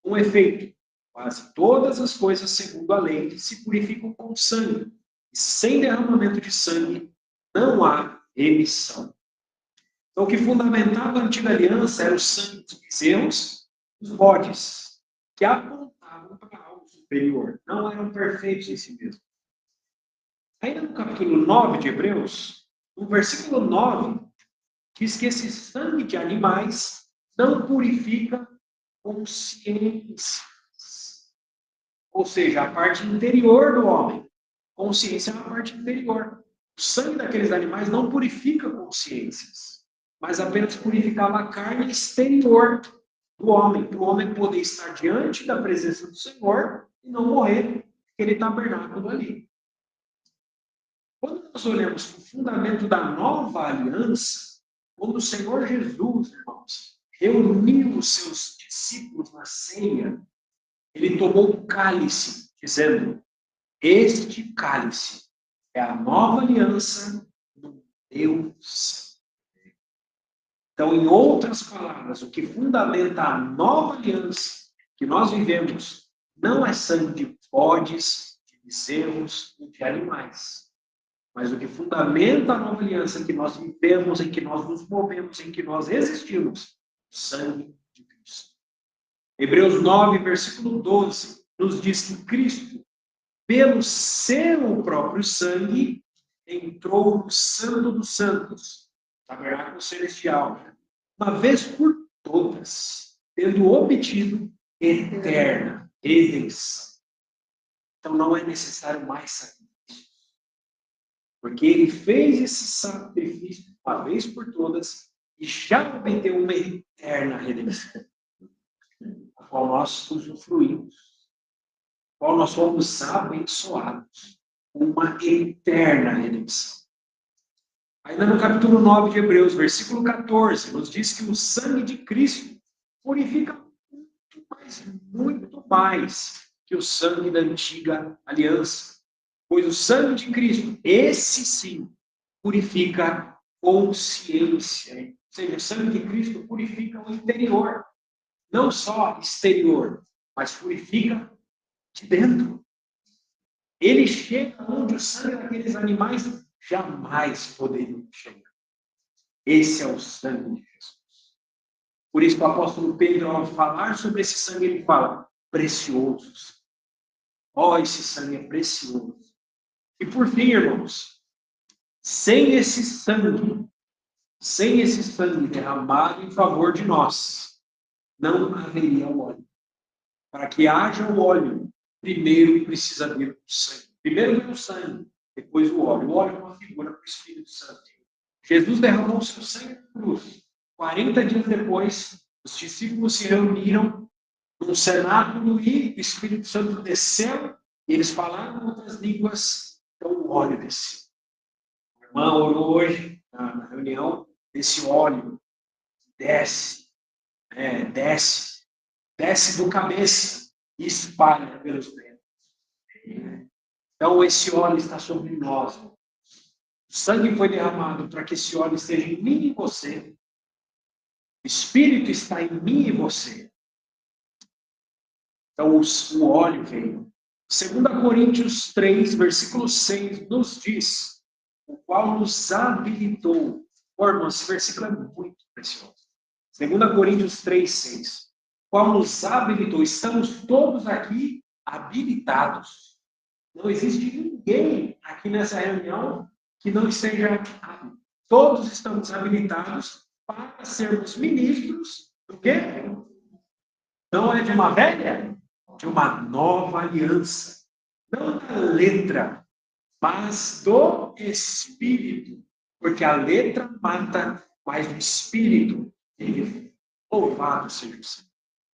Com efeito, quase todas as coisas segundo a lei se purificam com sangue, e sem derramamento de sangue não há remissão. Então, o que fundamentava a antiga aliança era o sangue dos bezerros, dos bodes, que apontavam para algo superior, não eram perfeitos em si mesmos. Ainda no capítulo 9 de Hebreus, no versículo 9, diz que esse sangue de animais não purifica consciências. Ou seja, a parte interior do homem. Consciência é a parte interior. O sangue daqueles animais não purifica consciências, mas apenas purificava a carne exterior do homem, para o homem poder estar diante da presença do Senhor e não morrer aquele tabernáculo ali. Quando nós olhamos para o fundamento da nova aliança, quando o Senhor Jesus, irmãos, reuniu os seus discípulos na ceia, ele tomou o cálice, dizendo: este cálice é a nova aliança do meu sangue. Então, em outras palavras, o que fundamenta a nova aliança que nós vivemos não é sangue de bodes, de bezerros e de animais. Mas o que fundamenta a nova aliança, em que nós vivemos, em que nós nos movemos, em que nós existimos, o sangue de Cristo. Hebreus 9, versículo 12, nos diz que Cristo, pelo seu próprio sangue, entrou no Santo dos Santos, tabernáculo celestial, uma vez por todas, tendo obtido eterna redenção. Então não é necessário mais sacrifício, porque ele fez esse sacrifício uma vez por todas e já obteve uma eterna redenção, a qual nós usufruímos, a qual nós fomos abençoados, uma eterna redenção. Ainda no capítulo 9 de Hebreus, versículo 14, nos diz que o sangue de Cristo purifica muito mais que o sangue da antiga aliança. Pois o sangue de Cristo, esse sim, purifica consciência. Ou seja, o sangue de Cristo purifica o interior. Não só exterior, mas purifica de dentro. Ele chega onde o sangue daqueles animais jamais poderia chegar. Esse é o sangue de Jesus. Por isso que o apóstolo Pedro, ao falar sobre esse sangue, ele fala, preciosos. Esse sangue é precioso. E por fim, irmãos, sem esse sangue derramado em favor de nós, não haveria o óleo. Para que haja o óleo, primeiro precisa vir o sangue. Primeiro vem o sangue, depois o óleo. O óleo é uma figura do Espírito Santo. Jesus derramou o seu sangue na cruz. 40 dias depois, os discípulos se reuniram num cenáculo e o Espírito Santo desceu e eles falaram outras línguas, então o óleo desceu. A irmã orou hoje na reunião, esse óleo desce do cabeça e espalha pelos dedos. Então esse óleo está sobre nós. O sangue foi derramado para que esse óleo esteja em mim e você. O Espírito está em mim e você. Então o óleo veio. 2 Coríntios 3, versículo 6, nos diz, o qual nos habilitou. Irmãos, esse versículo é muito precioso. 2 Coríntios 3, 6. O qual nos habilitou. Estamos todos aqui habilitados. Não existe ninguém aqui nessa reunião que não esteja hábil. Todos estamos habilitados para sermos ministros do quê? Não é de uma velha? De uma nova aliança. Não da letra, mas do Espírito. Porque a letra mata, mas o Espírito vive. Louvado seja o Senhor.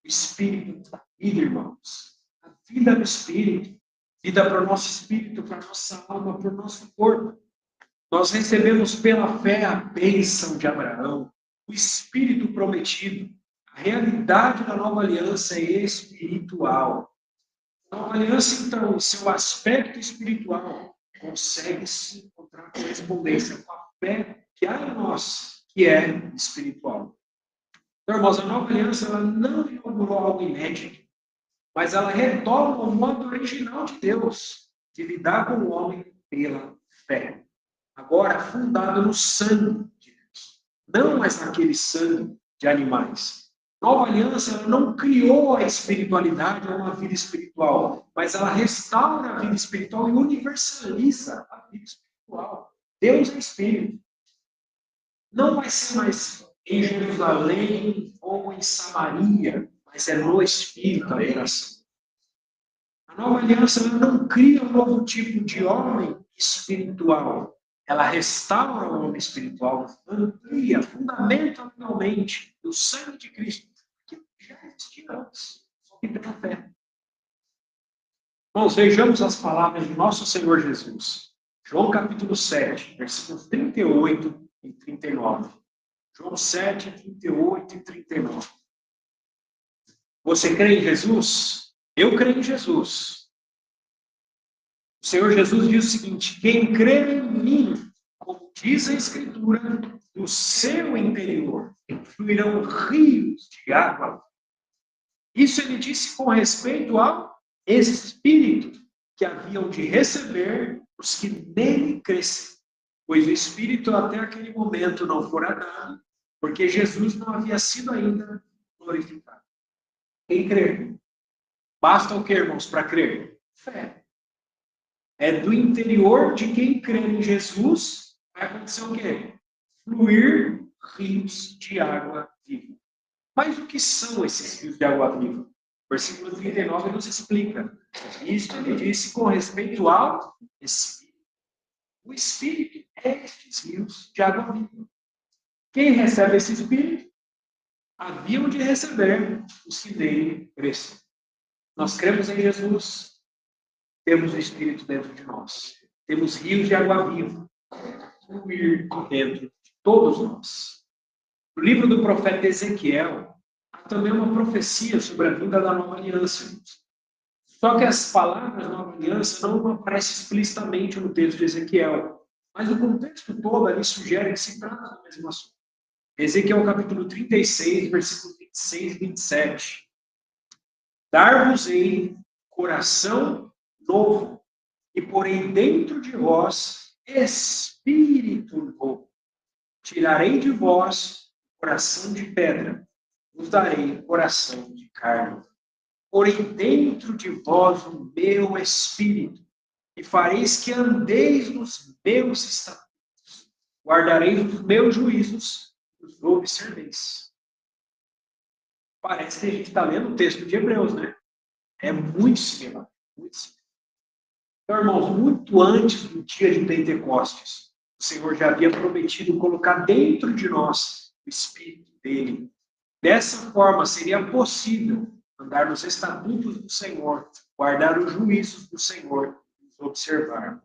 O Espírito da vida, irmãos. A vida do Espírito. Vida para o nosso espírito, para a nossa alma, para o nosso corpo. Nós recebemos pela fé a bênção de Abraão, o Espírito prometido. A realidade da nova aliança é espiritual. A nova aliança, então, em seu aspecto espiritual, consegue se encontrar correspondência com a fé que há em nós, que é espiritual. Então, irmãos, a nova aliança ela não inaugurou algo inédito, mas ela retoma o modo original de Deus, de lidar com o homem pela fé. Agora, fundado no sangue de Deus, não mais naquele sangue de animais. Nova aliança ela não criou a espiritualidade ou uma vida espiritual, mas ela restaura a vida espiritual e universaliza a vida espiritual. Deus é espírito. Não vai ser mais em Jerusalém ou em Samaria, mas é no espírito a adoração. A nova aliança ela não cria um novo tipo de homem espiritual. Ela restaura o homem espiritual, amplia, fundamenta legalmente o sangue de Cristo, que já existia antes, só que pela fé. Irmãos, vejamos as palavras de nosso Senhor Jesus. João capítulo 7, versículos 38 e 39. João 7, 38 e 39. Você crê em Jesus? Eu creio em Jesus. O Senhor Jesus diz o seguinte: quem crê em mim, como diz a Escritura, do seu interior fluirão rios de água. Isso ele disse com respeito ao Espírito que haviam de receber os que nele crescem, pois o Espírito até aquele momento não fora dado, porque Jesus não havia sido ainda glorificado. Quem crê? Basta o que, irmãos, para crer? Fé. É do interior de quem crê em Jesus, vai acontecer o quê? Fluir rios de água viva. Mas o que são esses rios de água viva? Versículo 39 nos explica. Isto ele disse com respeito ao Espírito. O Espírito é estes rios de água viva. Quem recebe esse Espírito? Haviam de receber os que nele crescem. Nós cremos em Jesus, temos o Espírito dentro de nós. Temos rios de água viva fluir dentro de todos nós. No livro do profeta Ezequiel, há também uma profecia sobre a vinda da nova aliança. Só que as palavras nova aliança não aparecem explicitamente no texto de Ezequiel, mas o contexto todo ali sugere que se trata do mesmo assunto. Ezequiel capítulo 36, versículos 26 e 27. Dar-vos-ei coração novo, e porei dentro de vós espírito novo. Tirarei de vós coração de pedra, vos darei coração de carne. Porei dentro de vós o meu espírito, e fareis que andeis nos meus estatutos. Guardareis os meus juízos, e os observeis. Parece que a gente está lendo o texto de Hebreus, né? É muito similar. Muito similar. Então, irmãos, muito antes do dia de Pentecostes, o Senhor já havia prometido colocar dentro de nós o Espírito dele. Dessa forma, seria possível andar nos estatutos do Senhor, guardar os juízos do Senhor e os observar.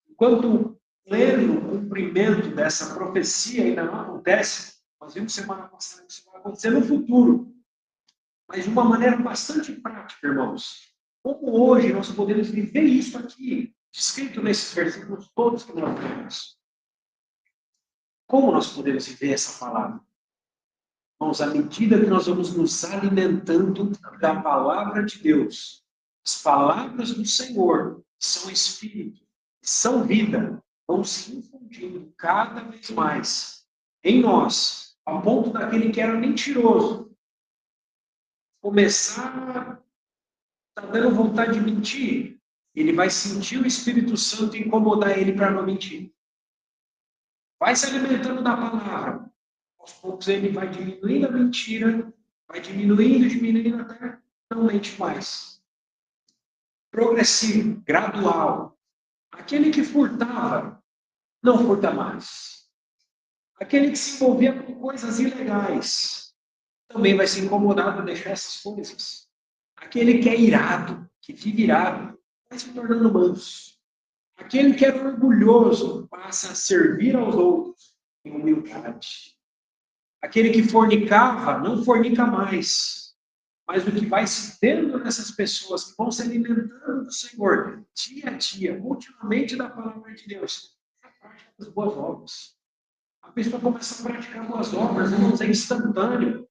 Enquanto o pleno cumprimento dessa profecia ainda não acontece, nós vimos semana passada que isso vai acontecer no futuro, mas de uma maneira bastante prática, irmãos. Como hoje nós podemos viver isso aqui, descrito nesses versículos todos que nós temos? Como nós podemos viver essa palavra? Irmãos, à medida que nós vamos nos alimentando da palavra de Deus, as palavras do Senhor são espírito, são vida, vão se infundindo cada vez mais em nós, ao ponto daquele que era mentiroso começar a dando vontade de mentir, ele vai sentir o Espírito Santo incomodar ele para não mentir. Vai se alimentando da palavra. Aos poucos ele vai diminuindo a mentira, vai diminuindo até não mente mais. Progressivo, gradual. Aquele que furtava, não furta mais. Aquele que se envolvia com coisas ilegais, também vai se incomodar para deixar essas coisas. Aquele que é irado, que vive irado, vai se tornando manso. Aquele que era orgulhoso passa a servir aos outros em humildade. Aquele que fornicava, não fornica mais. Mas o que vai se tendo nessas pessoas que vão se alimentando do Senhor, dia a dia, ultimamente da palavra de Deus, é a prática das boas obras. A pessoa começa a praticar boas obras, irmãos, é instantâneo.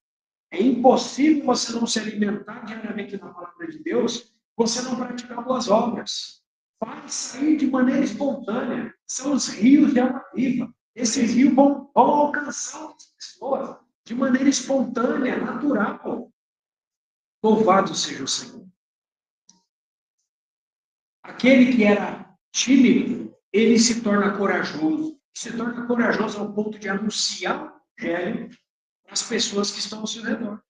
É impossível você não se alimentar diariamente da palavra de Deus, você não praticar boas obras. Vai sair de maneira espontânea. São os rios de água viva. Esses rios vão alcançar as pessoas de maneira espontânea, natural. Louvado seja o Senhor. Aquele que era tímido, ele se torna corajoso. Se torna corajoso ao ponto de anunciar o evangelho para as pessoas que estão ao seu redor.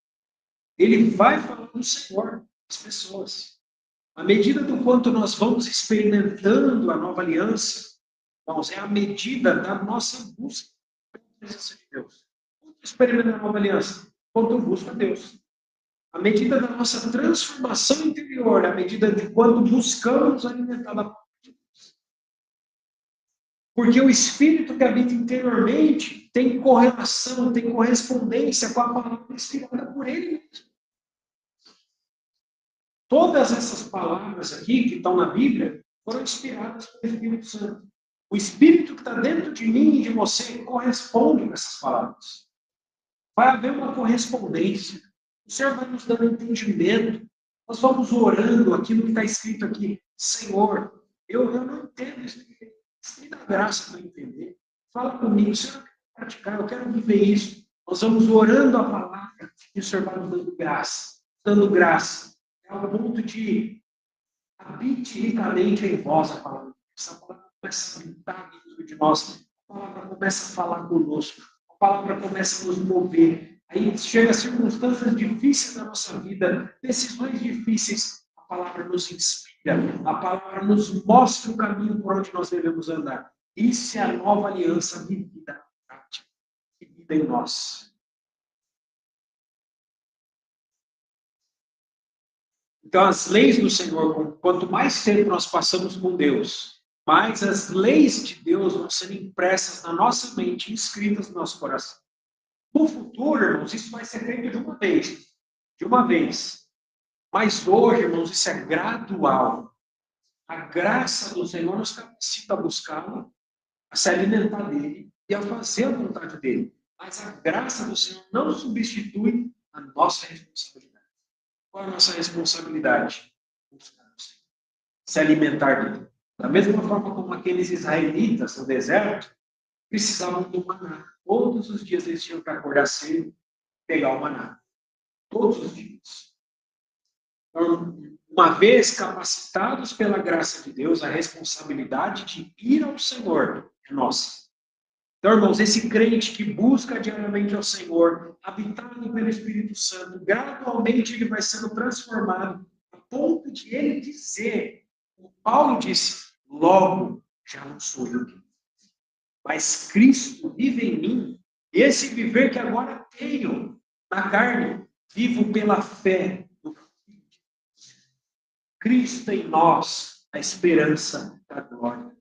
Ele vai falar do Senhor às pessoas. À medida do quanto nós vamos experimentando a nova aliança, irmãos, é a medida da nossa busca pela presença de Deus. Quanto experimenta a nova aliança? Quanto busca Deus. À medida da nossa transformação interior, à medida de quanto buscamos alimentar a palavra de Deus. Porque o Espírito que habita interiormente tem correlação, tem correspondência com a palavra inspirada por Ele mesmo. Todas essas palavras aqui que estão na Bíblia foram inspiradas pelo Espírito Santo. O Espírito que está dentro de mim e de você corresponde com essas palavras. Vai haver uma correspondência. O Senhor vai nos dando entendimento. Nós vamos orando aquilo que está escrito aqui. Senhor, Eu não entendo isso. Você me dá graça para entender. Fala comigo, Senhor, eu quero praticar, eu quero viver isso. Nós vamos orando a palavra e o Senhor vai nos dando graça. Dando graça. É ao ponto de habite ricamente em vós a palavra. Essa palavra começa a habitar dentro de nós. A palavra começa a falar conosco. A palavra começa a nos mover. Aí chega a circunstâncias difíceis da nossa vida, decisões difíceis. A palavra nos inspira. A palavra nos mostra o caminho por onde nós devemos andar. Isso é a nova aliança vivida na prática, vivida em nós. Então, as leis do Senhor, quanto mais tempo nós passamos com Deus, mais as leis de Deus vão sendo impressas na nossa mente, inscritas no nosso coração. No futuro, irmãos, isso vai ser feito de uma vez. De uma vez. Mas hoje, irmãos, isso é gradual. A graça do Senhor nos capacita a buscá-lo, a se alimentar dele e a fazer a vontade dele. Mas a graça do Senhor não substitui a nossa responsabilidade. Qual é a nossa responsabilidade? Buscar o Senhor. Se alimentar dele. Da mesma forma como aqueles israelitas no deserto precisavam do maná. Todos os dias eles tinham que acordar cedo e pegar o maná. Todos os dias. Então, uma vez capacitados pela graça de Deus, a responsabilidade de ir ao Senhor é nossa. Então, irmãos, esse crente que busca diariamente ao Senhor, habitado pelo Espírito Santo, gradualmente ele vai sendo transformado, a ponto de ele dizer, como Paulo disse, logo já não sou eu, mas Cristo vive em mim. Esse viver que agora tenho na carne, vivo pela fé no Filho de Deus. Cristo em nós, a esperança da glória.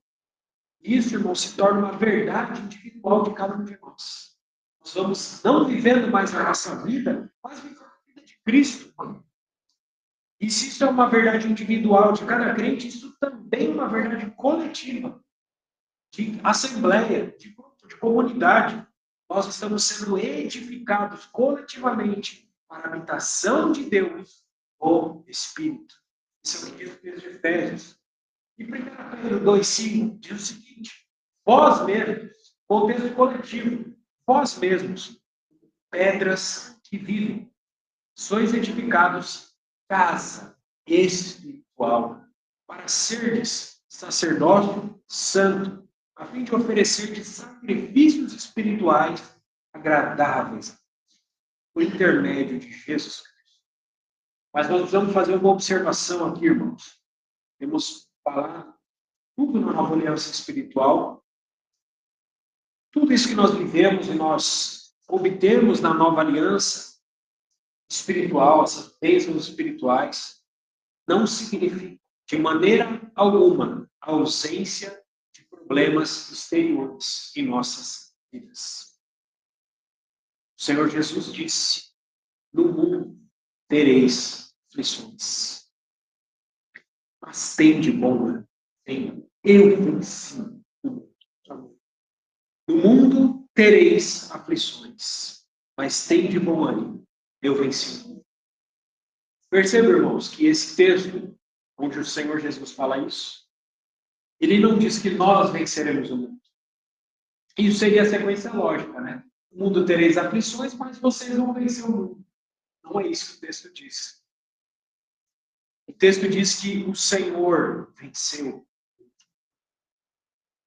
Isso, irmão, se torna uma verdade individual de cada um de nós. Nós vamos não vivendo mais a nossa vida, mas vivendo a vida de Cristo. E se isso é uma verdade individual de cada crente, isso também é uma verdade coletiva, de assembleia, de grupo, de comunidade. Nós estamos sendo edificados coletivamente para a habitação de Deus, o Espírito. Isso é o que diz o texto de Efésios. E 1 Pedro 2,5 diz o seguinte: vós mesmos, contexto coletivo, vós mesmos, pedras que vivem, sois edificados casa espiritual, para serdes sacerdócio santo, a fim de oferecer sacrifícios espirituais agradáveis, por intermédio de Jesus Cristo. Mas nós precisamos fazer uma observação aqui, irmãos. Temos falar tudo na nova aliança espiritual, tudo isso que nós vivemos e nós obtemos na nova aliança espiritual, essas bênçãos espirituais, não significa de maneira alguma a ausência de problemas exteriores em nossas vidas. O Senhor Jesus disse: no mundo tereis aflições, mas tende bom ânimo. Eu venci o mundo. No mundo tereis aflições, mas tende bom ânimo. Eu venci o mundo. Perceba, irmãos, que esse texto, onde o Senhor Jesus fala isso, ele não diz que nós venceremos o mundo. Isso seria a sequência lógica, né? No mundo tereis aflições, mas vocês vão vencer o mundo. Não é isso que o texto diz. O texto diz que o Senhor venceu.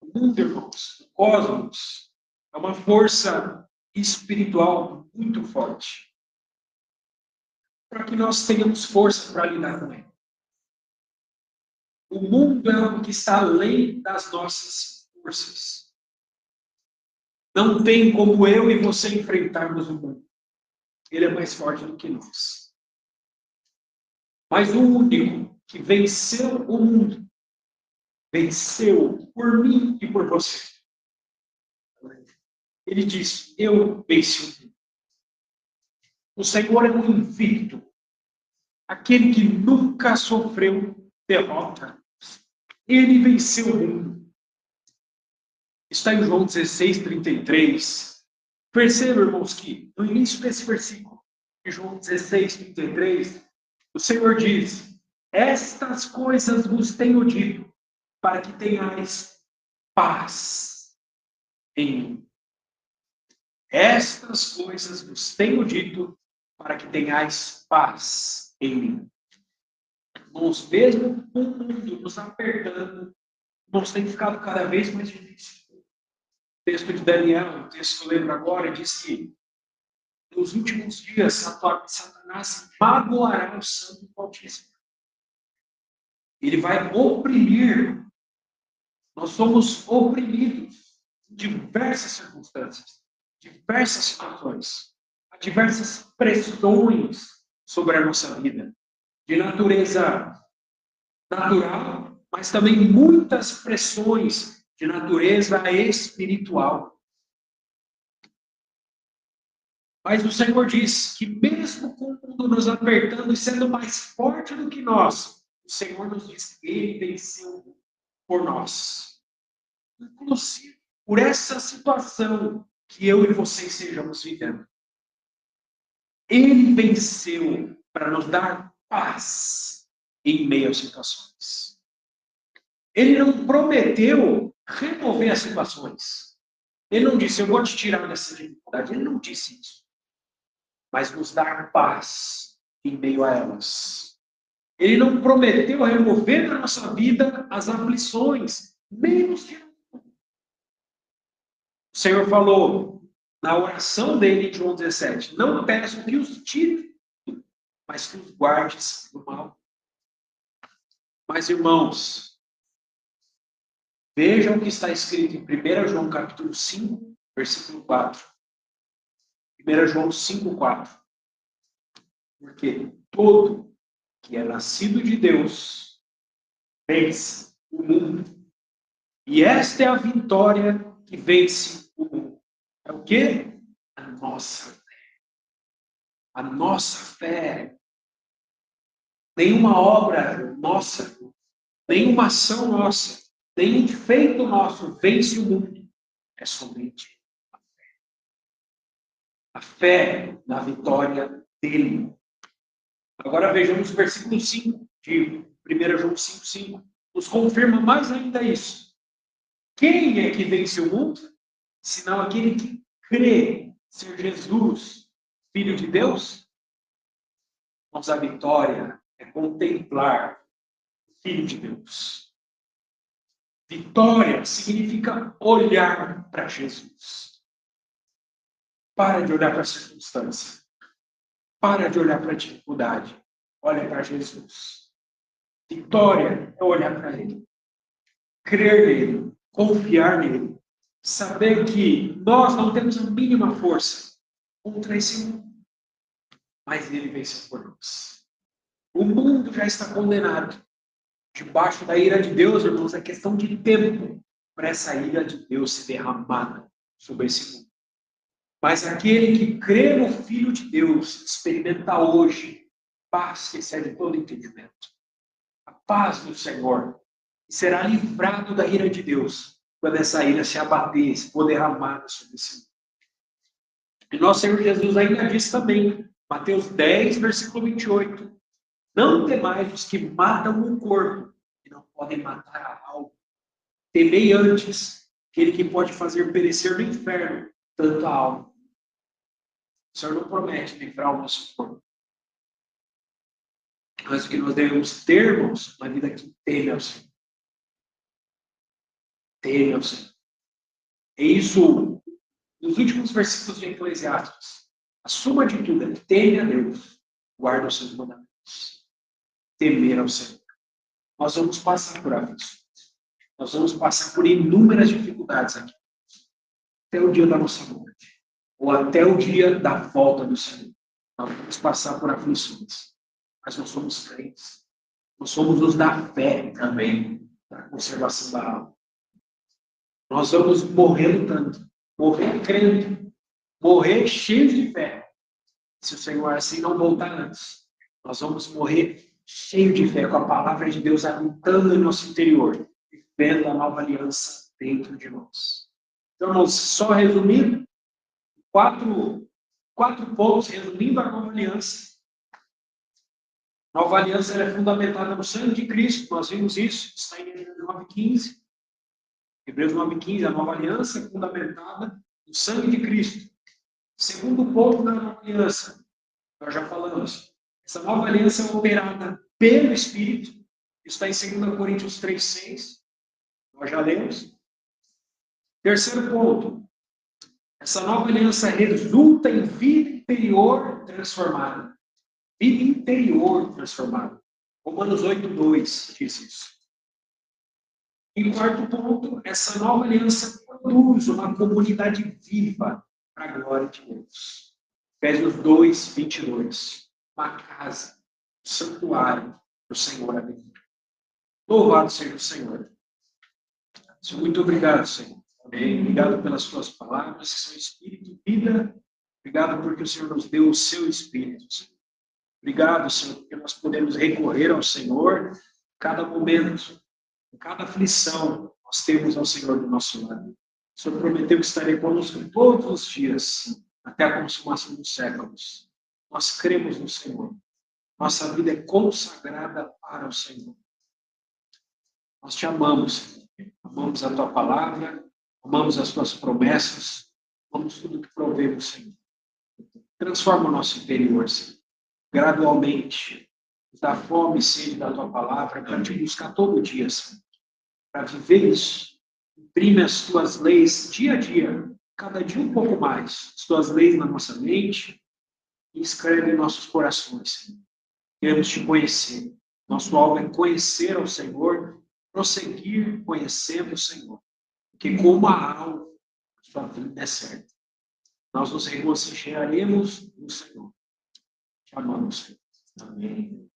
O mundo, irmãos, o cosmos, é uma força espiritual muito forte, para que nós tenhamos força para lidar com ele. O mundo é algo que está além das nossas forças. Não tem como eu e você enfrentarmos o mundo. Ele é mais forte do que nós. Mas o único que venceu o mundo, venceu por mim e por você. Ele diz: eu venci o mundo. O Senhor é um invicto, aquele que nunca sofreu derrota. Ele venceu o mundo. Está em João 16:33. Perceba, irmãos, que no início desse versículo, em João 16:33, o Senhor diz: estas coisas vos tenho dito, para que tenhais paz em mim. Estas coisas vos tenho dito para que tenhais paz em mim. Irmãos, mesmo com o mundo nos apertando, nós tem ficado cada vez mais difícil. O texto de Daniel, o texto que eu lembro agora, diz que nos últimos dias Satanás magoará o santo do Altíssimo. Ele vai oprimir. Nós somos oprimidos em diversas circunstâncias, diversas situações, há diversas pressões sobre a nossa vida, de natureza natural, mas também muitas pressões de natureza espiritual. Mas o Senhor diz que mesmo com o mundo nos apertando e sendo mais forte do que nós, o Senhor nos diz que Ele venceu por nós. Inclusive, por essa situação que eu e você estejamos vivendo. Ele venceu para nos dar paz em meio às situações. Ele não prometeu remover as situações. Ele não disse, eu vou te tirar dessa dificuldade. Ele não disse isso. Mas nos dar paz em meio a elas. Ele não prometeu remover da nossa vida as aflições, nem os tirou. O Senhor falou na oração dele em João 17, não peço que os tire, mas que os guardes do mal. Mas, irmãos, vejam o que está escrito em 1 João capítulo 5, versículo 4. 1 João 5, 4. Porque todo que é nascido de Deus vence o mundo. E esta é a vitória que vence o mundo. É o quê? A nossa fé. A nossa fé. Nenhuma obra nossa, nenhuma ação nossa, nenhum feito nosso vence o mundo. É somente a fé. A fé na vitória dele. Agora vejamos o versículo 5 de 1 João 5, 5. Nos confirma mais ainda isso. Quem é que vence o mundo? Senão aquele que crê ser Jesus, Filho de Deus? Mas a vitória é contemplar o Filho de Deus. Vitória significa olhar para Jesus. Para de olhar para a circunstância. Para de olhar para a dificuldade. Olha para Jesus. Vitória é olhar para Ele. Crer nele. Confiar nele. Saber que nós não temos a mínima força contra esse mundo. Mas Ele venceu por nós. O mundo já está condenado. Debaixo da ira de Deus, irmãos, é questão de tempo para essa ira de Deus ser derramada sobre esse mundo. Mas aquele que crê no Filho de Deus experimenta hoje paz que excede todo entendimento. A paz do Senhor. E será livrado da ira de Deus quando essa ira se abater, se for derramada sobre esse mundo. E nosso Senhor Jesus ainda diz também, Mateus 10, versículo 28, não temais os que matam o corpo, e não podem matar a alma. Temei antes aquele que pode fazer perecer no inferno tanto a alma. O Senhor não promete livrar o nosso corpo. Mas o que nós devemos ter, irmãos, uma vida que teme ao Senhor. Teme ao Senhor. É isso, nos últimos versículos de Eclesiastes. A suma de tudo é teme a Deus, guarda os seus mandamentos. Temer ao Senhor. Nós vamos passar por aflições. Nós vamos passar por inúmeras dificuldades aqui. Até o dia da nossa morte. Ou até o dia da volta do Senhor. Nós vamos passar por aflições. Mas nós somos crentes. Nós somos os da fé também. Da conservação da alma. Nós vamos morrer lutando. Morrer crendo. Morrer cheio de fé. Se o Senhor assim não voltar antes. Nós vamos morrer cheio de fé, com a palavra de Deus habitando em nosso interior, vivendo a nova aliança dentro de nós. Então, nós só resumindo, quatro pontos, resumindo a nova aliança. A nova aliança ela é fundamentada no sangue de Cristo. Nós vimos isso, está em Hebreus 9:15. Hebreus 9:15, a nova aliança é fundamentada no sangue de Cristo. Segundo ponto da nova aliança, nós já falamos. Essa nova aliança é operada pelo Espírito. Isso está em 2 Coríntios 3:6. Nós já lemos. Terceiro ponto. Essa nova aliança resulta em vida interior transformada. Vida interior transformada. Romanos 8:2 diz isso. E quarto ponto, essa nova aliança produz uma comunidade viva para a glória de Deus. Efésios 2:22. Uma casa, um santuário do Senhor. Amém. Louvado seja o Senhor. Muito obrigado, Senhor. Amém. Obrigado pelas tuas palavras, que são espírito e vida. Obrigado porque o Senhor nos deu o seu espírito, Senhor. Obrigado, Senhor, porque nós podemos recorrer ao Senhor em cada momento, em cada aflição. Nós temos ao Senhor do nosso lado. O Senhor prometeu que estaria conosco todos os dias, até a consumação dos séculos. Nós cremos no Senhor. Nossa vida é consagrada para o Senhor. Nós te amamos, Senhor. Amamos a tua palavra, amamos as tuas promessas, amamos tudo que provemos, Senhor. Transforma o nosso interior, Senhor. Gradualmente, nos dá fome e sede da tua palavra para te buscar todo dia, Senhor. Para viver isso. Imprime as tuas leis dia a dia, cada dia um pouco mais. As tuas leis na nossa mente e escreve em nossos corações, Senhor. Queremos te conhecer. Nosso alvo é conhecer ao Senhor, prosseguir conhecendo o Senhor. Porque como a alma, a sua vida é certa. Nós nos regocijaremos no Senhor. Te amamos, Senhor. Amém.